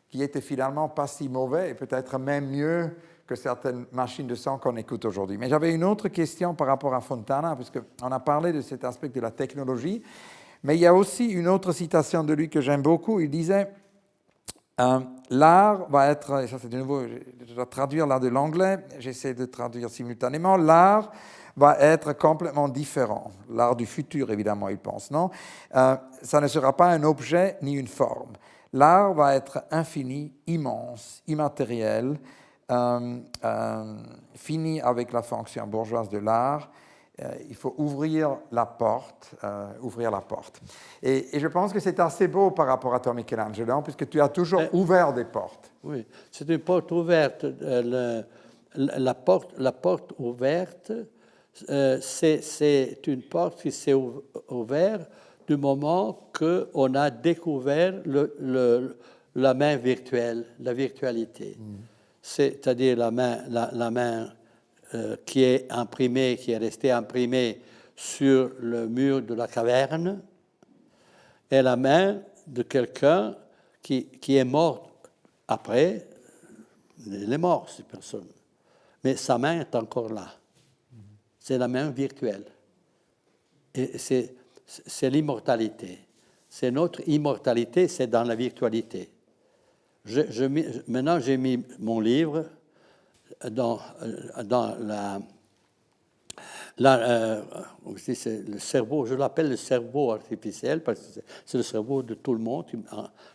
qui étaient finalement pas si mauvais, et peut-être même mieux que certaines machines de son qu'on écoute aujourd'hui. Mais j'avais une autre question par rapport à Fontana, puisqu'on a parlé de cet aspect de la technologie, mais il y a aussi une autre citation de lui que j'aime beaucoup. Il disait l'art va être, et ça c'est de nouveau, je dois traduire là de l'anglais, j'essaie de traduire simultanément, l'art va être complètement différent. L'art du futur, évidemment, il pense, non? Ça ne sera pas un objet ni une forme. L'art va être infini, immense, immatériel, fini avec la fonction bourgeoise de l'art. Il faut ouvrir la porte. Et je pense que c'est assez beau par rapport à toi, Michelangelo, puisque tu as toujours ouvert des portes. Oui, c'est une porte ouverte. La porte ouverte c'est une porte qui s'est ouverte du moment qu'on a découvert la main virtuelle, la virtualité. C'est-à-dire la main qui est imprimée, qui est restée imprimée sur le mur de la caverne, et la main de quelqu'un qui est mort après. Il est mort, cette personne. Mais sa main est encore là. C'est la main virtuelle. Et c'est l'immortalité. C'est notre immortalité, c'est dans la virtualité. Maintenant, j'ai mis mon livre dans c'est le cerveau, je l'appelle le cerveau artificiel, parce que c'est le cerveau de tout le monde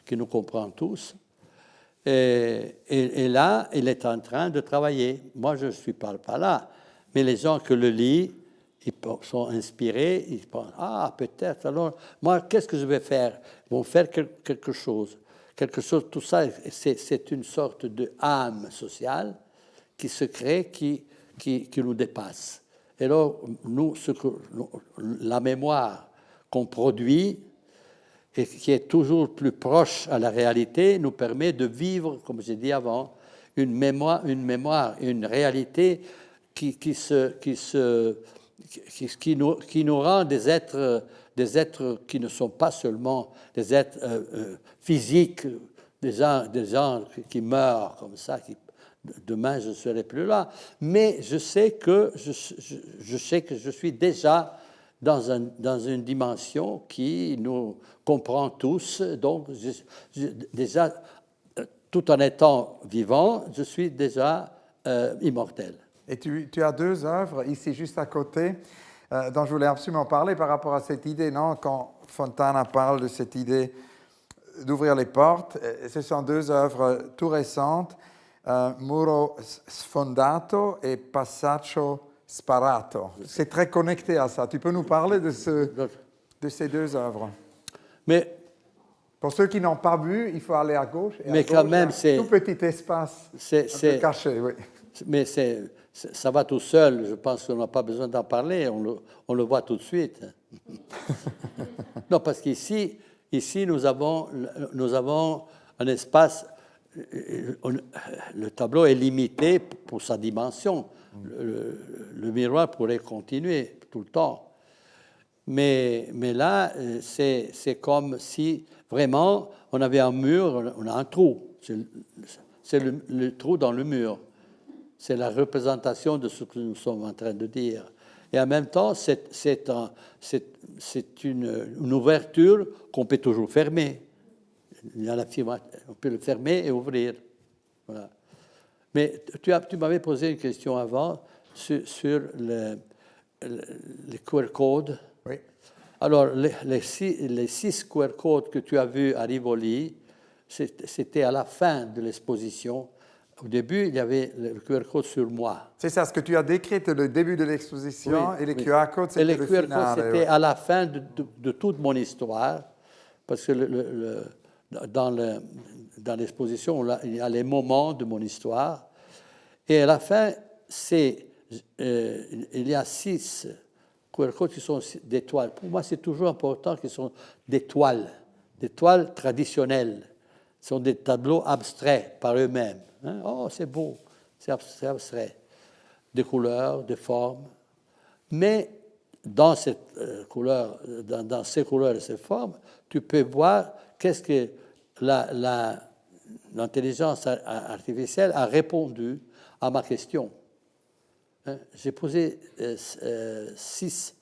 qui nous comprend tous. Et là, il est en train de travailler. Moi, je ne suis pas là, mais les gens qui le lisent, ils sont inspirés, ils pensent, ah, peut-être, alors, moi, qu'est-ce que je vais faire? Ils vont faire quelque chose. Quelque chose, tout ça, c'est une sorte de âme sociale qui se crée, qui nous dépasse. Et alors, nous, la mémoire qu'on produit, et qui est toujours plus proche à la réalité, nous permet de vivre, comme j'ai dit avant, une mémoire, une réalité qui nous rend des êtres qui ne sont pas seulement des êtres physiques, des gens qui meurent comme ça, demain je ne serai plus là, mais je sais que je suis déjà dans une dimension qui nous comprend tous, donc déjà, tout en étant vivant, je suis déjà immortel. Et tu as deux œuvres ici juste à côté dont je voulais absolument parler par rapport à cette idée, non? Quand Fontana parle de cette idée d'ouvrir les portes, ce sont deux œuvres tout récentes, Muro Sfondato et Passaggio Sparato. C'est très connecté à ça. Tu peux nous parler de ces deux œuvres? Mais pour ceux qui n'ont pas vu, il faut aller à gauche. Et mais à gauche, quand même, c'est tout petit espace un peu caché, oui. Mais ça va tout seul. Je pense qu'on n'a pas besoin d'en parler. On le voit tout de suite. Non, parce qu'ici, nous avons un espace. Le tableau est limité pour sa dimension. Le miroir pourrait continuer tout le temps. Mais là, c'est comme si vraiment on avait un mur, on a un trou. C'est le trou dans le mur. C'est la représentation de ce que nous sommes en train de dire. Et en même temps, c'est une ouverture qu'on peut toujours fermer. On peut le fermer et ouvrir. Voilà. Mais tu m'avais posé une question avant sur les QR codes. Oui. Alors, les 6 QR codes que tu as vus à Rivoli, c'était à la fin de l'exposition. Au début, il y avait le QR code sur moi. C'est ça, ce que tu as décrit, le début de l'exposition, et les QR codes, c'était le final. Et les QR codes, c'était à la fin de toute mon histoire, parce que dans l'exposition, il y a les moments de mon histoire. Et à la fin, il y a 6 QR codes qui sont des toiles. Pour moi, c'est toujours important qu'ils soient des toiles traditionnelles. Ce sont des tableaux abstraits par eux-mêmes. Hein? Oh, c'est beau, c'est abstrait. Des couleurs, des formes. Mais dans cette couleur, dans ces couleurs et ces formes, tu peux voir qu'est-ce que l'intelligence artificielle a répondu à ma question. Hein? J'ai posé 6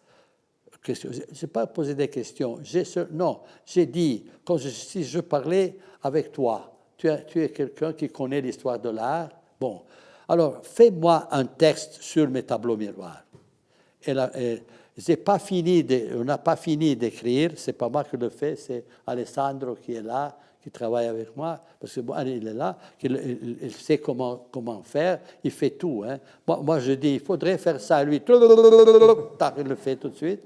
questions. Je n'ai pas posé des questions. J'ai dit, si je parlais avec toi, tu es quelqu'un qui connaît l'histoire de l'art. Bon, alors fais-moi un texte sur mes tableaux miroirs. On n'a pas fini d'écrire, c'est pas moi qui le fais, c'est Alessandro qui est là, qui travaille avec moi, parce que il est là, il sait comment faire, il fait tout. Hein. Moi, je dis, il faudrait faire ça, lui, il le fait tout de suite.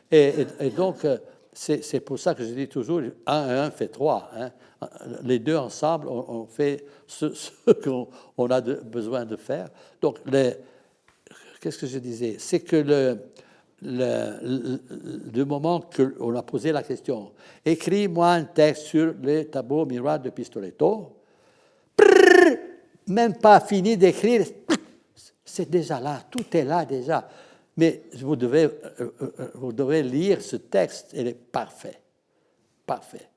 Et donc, c'est pour ça que je dis toujours, 1 et 1 fait 3. Hein. Les deux ensemble, on fait ce qu'on a besoin de faire. Donc, qu'est-ce que je disais? C'est que du moment qu'on a posé la question, écris-moi un texte sur les tableaux miroirs de Pistoletto, même pas fini d'écrire, c'est déjà là, tout est là déjà. Mais vous devez lire ce texte, il est parfait. Parfait.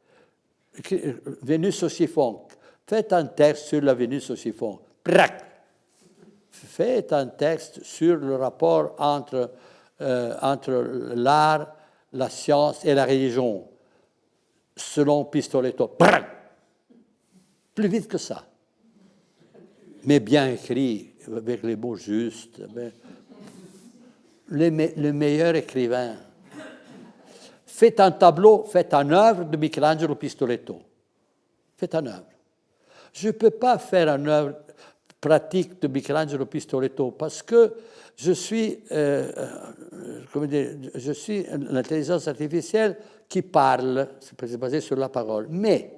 Vénus au chiffon. Faites un texte sur la Vénus au chiffon. Faites un texte sur le rapport entre l'art, la science et la religion, selon Pistoletto. Plus vite que ça. Mais bien écrit, avec les mots justes. Le meilleur écrivain. Faites un tableau, faites une œuvre de Michelangelo Pistoletto. Faites une œuvre. Je ne peux pas faire une œuvre pratique de Michelangelo Pistoletto parce que je suis l'intelligence artificielle qui parle, c'est basé sur la parole. Mais,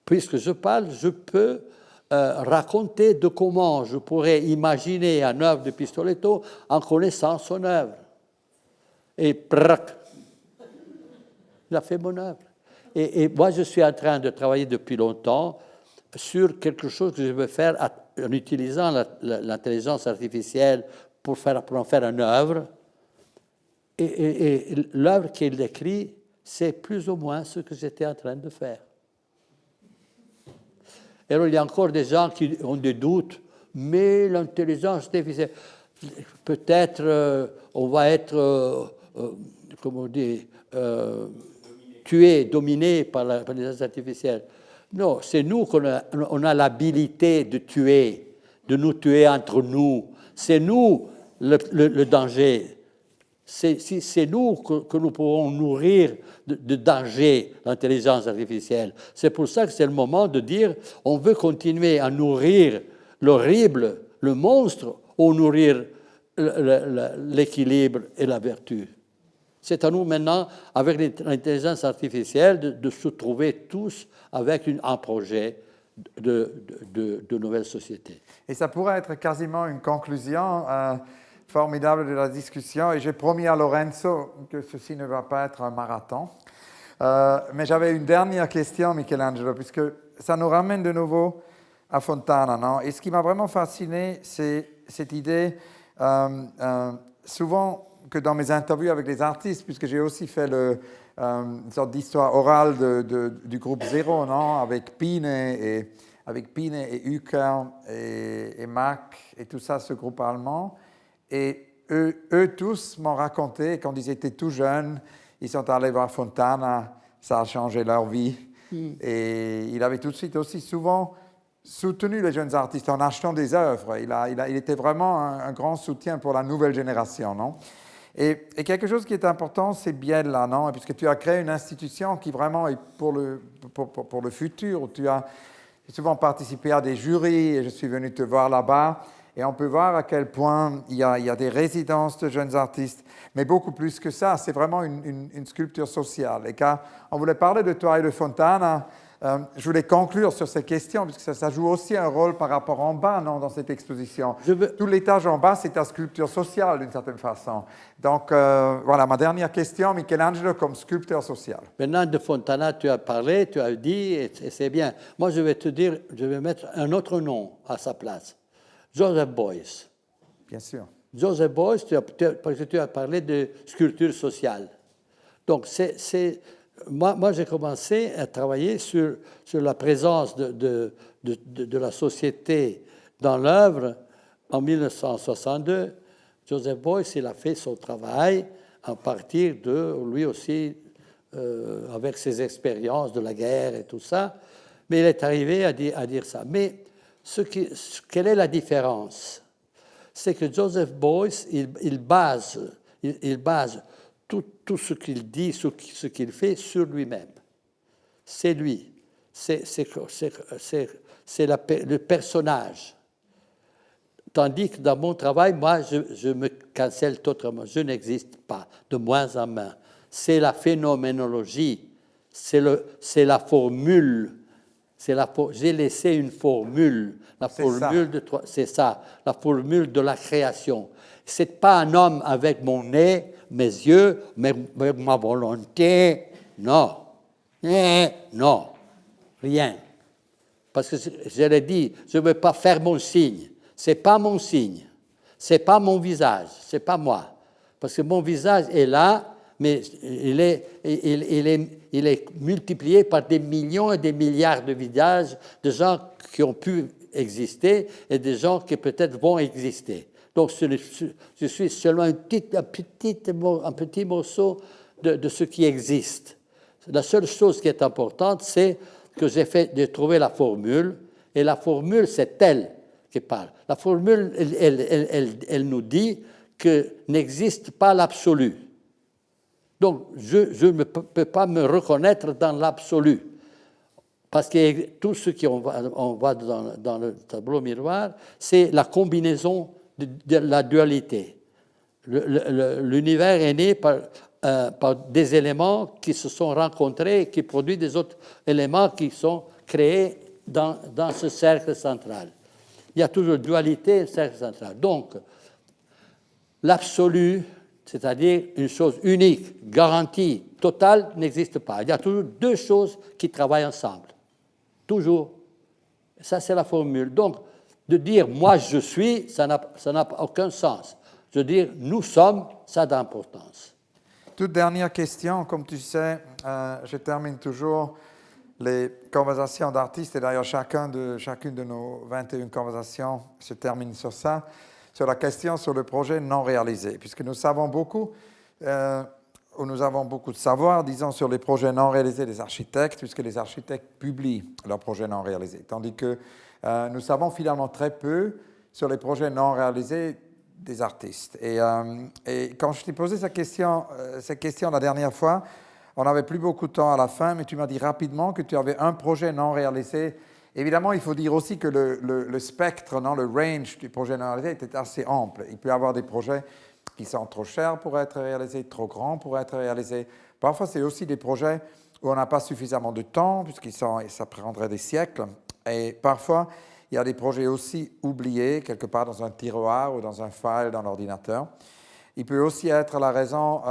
puisque je parle, je peux raconter de comment je pourrais imaginer une œuvre de Pistoletto en connaissant son œuvre. Et il a fait mon œuvre. Et moi, je suis en train de travailler depuis longtemps sur quelque chose que je veux faire en utilisant l'intelligence artificielle pour en faire une œuvre. Et l'œuvre qu'il écrit, c'est plus ou moins ce que j'étais en train de faire. Et alors, il y a encore des gens qui ont des doutes, mais l'intelligence artificielle, peut-être on va être, comment on dit, tué, dominé par l'intelligence artificielle. Non, c'est nous qu'on a l'habilité de tuer, de nous tuer entre nous. C'est nous le danger. C'est nous que nous pourrons nourrir de danger l'intelligence artificielle. C'est pour ça que c'est le moment de dire on veut continuer à nourrir l'horrible, le monstre, ou nourrir l'équilibre et la vertu. C'est à nous maintenant, avec l'intelligence artificielle, de se trouver tous avec un projet de nouvelle société. Et ça pourrait être quasiment une conclusion formidable de la discussion. Et j'ai promis à Lorenzo que ceci ne va pas être un marathon. Mais j'avais une dernière question, Michelangelo, puisque ça nous ramène de nouveau à Fontana, non? Et ce qui m'a vraiment fasciné, c'est cette idée, souvent que dans mes interviews avec les artistes, puisque j'ai aussi fait une sorte d'histoire orale du groupe Zéro, non? Avec Pine et Uker et Mac et tout ça, ce groupe allemand. Et eux tous m'ont raconté, quand ils étaient tout jeunes, ils sont allés voir Fontana, ça a changé leur vie. Et il avait tout de suite aussi souvent soutenu les jeunes artistes en achetant des œuvres. Il était vraiment un grand soutien pour la nouvelle génération, non? Et quelque chose qui est important, c'est Biella, non? Puisque tu as créé une institution qui vraiment est pour le futur. Tu as souvent participé à des jurys et je suis venu te voir là-bas. Et on peut voir à quel point il y a des résidences de jeunes artistes. Mais beaucoup plus que ça, c'est vraiment une sculpture sociale. Et quand on voulait parler de toi et de Fontana, je voulais conclure sur ces questions, parce que ça joue aussi un rôle par rapport en bas, non, dans cette exposition. Tout l'étage en bas, c'est ta sculpture sociale, d'une certaine façon. Donc, voilà, ma dernière question, Michelangelo comme sculpteur social. Maintenant, de Fontana, tu as parlé, tu as dit, et c'est bien. Moi, je vais te dire, je vais mettre un autre nom à sa place. Joseph Beuys. Bien sûr. Joseph Beuys, parce que tu as parlé de sculpture sociale. Donc, moi, j'ai commencé à travailler sur la présence de la société dans l'œuvre en 1962. Joseph Beuys, il a fait son travail à partir de, lui aussi, avec ses expériences de la guerre et tout ça. Mais il est arrivé à dire ça. Mais quelle est la différence? C'est que Joseph Beuys, il base tout ce qu'il dit, ce qu'il fait sur lui-même. C'est lui. C'est le personnage. Tandis que dans mon travail, moi, je me cancelle totalement. Je n'existe pas, de moins en moins. C'est la phénoménologie, c'est la formule. J'ai laissé une formule. C'est ça, la formule de la création. C'est pas un homme avec mon nez, mes yeux, avec ma volonté. Non. Non. Rien. Parce que je l'ai dit, je ne veux pas faire mon signe. Ce n'est pas mon signe. Ce n'est pas mon visage. Ce n'est pas moi. Parce que mon visage est là, mais il est multiplié par des millions et des milliards de visages de gens qui ont pu exister et des gens qui peut-être vont exister. Donc je suis seulement un petit morceau de ce qui existe. La seule chose qui est importante, c'est que j'ai trouvé la formule, et la formule, c'est elle qui parle. La formule, elle nous dit que n'existe pas l'absolu. Donc, je ne peux pas me reconnaître dans l'absolu. Parce que tout ce qu'on voit dans le tableau miroir, c'est la combinaison de la dualité. L'univers est né par des éléments qui se sont rencontrés et qui produisent des autres éléments qui sont créés dans ce cercle central. Il y a toujours dualité et cercle central. Donc, l'absolu, c'est-à-dire une chose unique, garantie, totale, n'existe pas. Il y a toujours deux choses qui travaillent ensemble. Toujours. Ça, c'est la formule. Donc, de dire « moi, je suis », ça n'a aucun sens. De dire « nous sommes », ça a d'importance. Toute dernière question, comme tu sais, je termine toujours les conversations d'artistes, et d'ailleurs chacune de nos 21 conversations se termine sur ça, sur la question sur le projet non réalisé, puisque nous savons beaucoup, ou nous avons beaucoup de savoir, disons, sur les projets non réalisés des architectes, puisque les architectes publient leurs projets non réalisés, tandis que nous savons finalement très peu sur les projets non réalisés des artistes. Et quand je t'ai posé cette question la dernière fois, on n'avait plus beaucoup de temps à la fin, mais tu m'as dit rapidement que tu avais un projet non réalisé. Évidemment, il faut dire aussi que le spectre, non, le range du projet non réalisé était assez ample. Il peut y avoir des projets qui sont trop chers pour être réalisés, trop grands pour être réalisés. Parfois, c'est aussi des projets où on n'a pas suffisamment de temps, ça prendrait des siècles. Et parfois, il y a des projets aussi oubliés, quelque part dans un tiroir ou dans un file dans l'ordinateur. Il peut aussi être la raison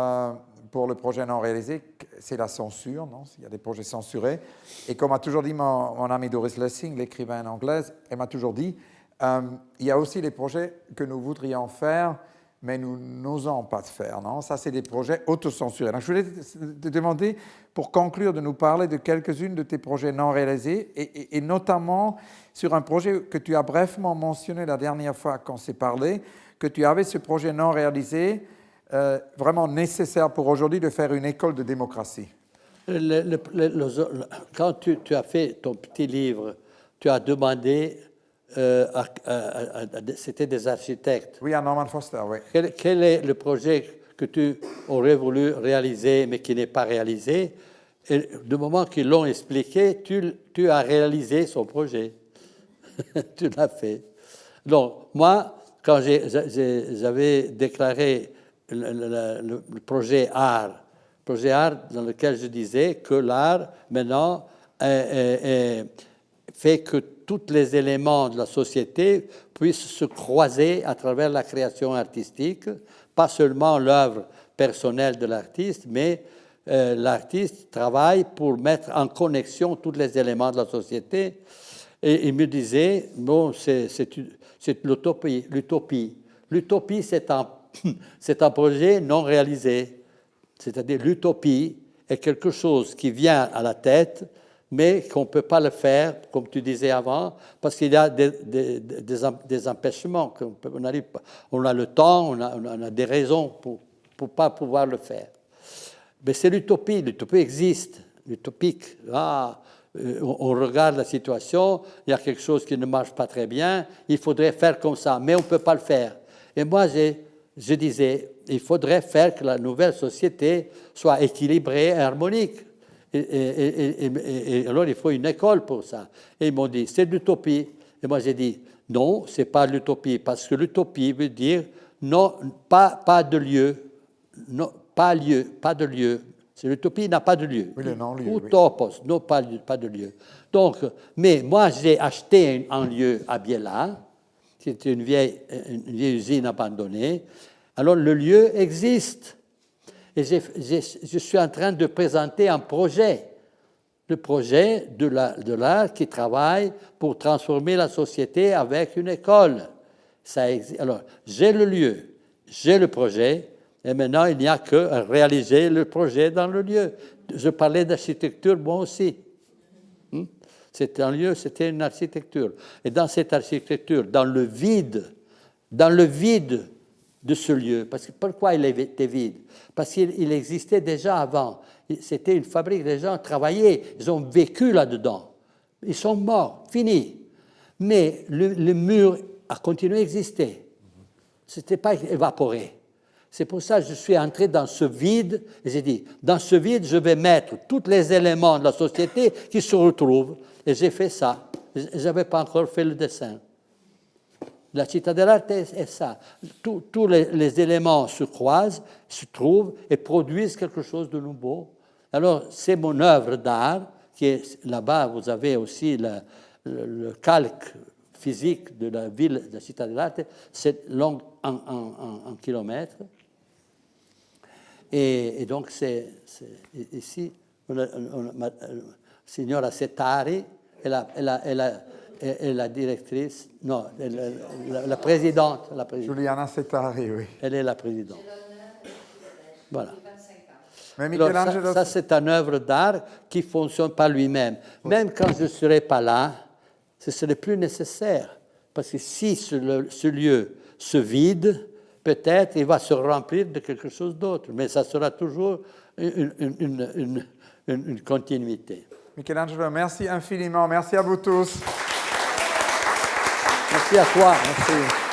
pour le projet non réalisé, c'est la censure, non? Il y a des projets censurés. Et comme a toujours dit mon ami Doris Lessing, l'écrivain anglaise, elle m'a toujours dit, il y a aussi des projets que nous voudrions faire, mais nous n'osons pas de faire, non? Ça, c'est des projets autocensurés. Donc, je voulais te demander, pour conclure, de nous parler de quelques-unes de tes projets non réalisés, et notamment sur un projet que tu as brièvement mentionné la dernière fois qu'on s'est parlé, que tu avais ce projet non réalisé, vraiment nécessaire pour aujourd'hui de faire une école de démocratie. Quand tu as fait ton petit livre, tu as demandé, c'était des architectes. Oui, à Norman Foster, oui. Quel est le projet que tu aurais voulu réaliser, mais qui n'est pas réalisé? Et du moment qu'ils l'ont expliqué, tu as réalisé son projet. Tu l'as fait. Donc, moi, quand j'avais déclaré le projet art dans lequel je disais que l'art, maintenant, fait que tous les éléments de la société puissent se croiser à travers la création artistique, pas seulement l'œuvre personnelle de l'artiste, mais l'artiste travaille pour mettre en connexion tous les éléments de la société. Et il me disait, bon, c'est l'utopie. L'utopie, c'est un projet non réalisé. C'est-à-dire l'utopie est quelque chose qui vient à la tête, mais qu'on ne peut pas le faire, comme tu disais avant, parce qu'il y a des empêchements. On n'arrive pas. On a le temps, on a des raisons pour ne pas pouvoir le faire. Mais c'est l'utopie. L'utopie existe. L'utopique, on regarde la situation, il y a quelque chose qui ne marche pas très bien, il faudrait faire comme ça, mais on ne peut pas le faire. Et moi, je disais, il faudrait faire que la nouvelle société soit équilibrée et harmonique. Et alors, il faut une école pour ça. Et ils m'ont dit, c'est l'utopie. Et moi, j'ai dit, non, ce n'est pas l'utopie, parce que l'utopie veut dire non, pas de lieu, non, pas de lieu. L'utopie n'a pas de lieu. Oui, le non-lieu. Utopos, non, pas de lieu. Donc, mais moi, j'ai acheté un lieu à Biella, qui était une vieille usine abandonnée. Alors le lieu existe. Et je suis en train de présenter un projet, le projet de l'art qui travaille pour transformer la société avec une école. Alors, j'ai le lieu, j'ai le projet, et maintenant il n'y a que réaliser le projet dans le lieu. Je parlais d'architecture, moi aussi. C'était un lieu, c'était une architecture. Et dans cette architecture, dans le vide de ce lieu, parce que pourquoi il était vide? Parce qu'il existait déjà avant. C'était une fabrique, les gens travaillaient, ils ont vécu là-dedans. Ils sont morts, fini. Mais le mur a continué à exister. Ce n'était pas évaporé. C'est pour ça que je suis entré dans ce vide, et j'ai dit, dans ce vide, je vais mettre tous les éléments de la société qui se retrouvent. Et j'ai fait ça. Je n'avais pas encore fait le dessin. La Città dell'Arte est ça. Tous les éléments se croisent, se trouvent et produisent quelque chose de nouveau. Alors, c'est mon œuvre d'art, qui est là-bas, vous avez aussi le calque physique de la ville de la Città dell'Arte, c'est long en kilomètres. Et donc, c'est ici, Signora Settari est la directrice, non, la présidente. Juliana Settari, oui. Elle est la présidente. Voilà. Mais Alors, ça c'est une œuvre d'art qui fonctionne par lui-même. Même quand je ne serai pas là, ce serait plus nécessaire. Parce que si ce lieu se vide, peut-être il va se remplir de quelque chose d'autre. Mais ça sera toujours une continuité. Michelangelo, merci infiniment. Merci à vous tous. Merci à toi. Merci.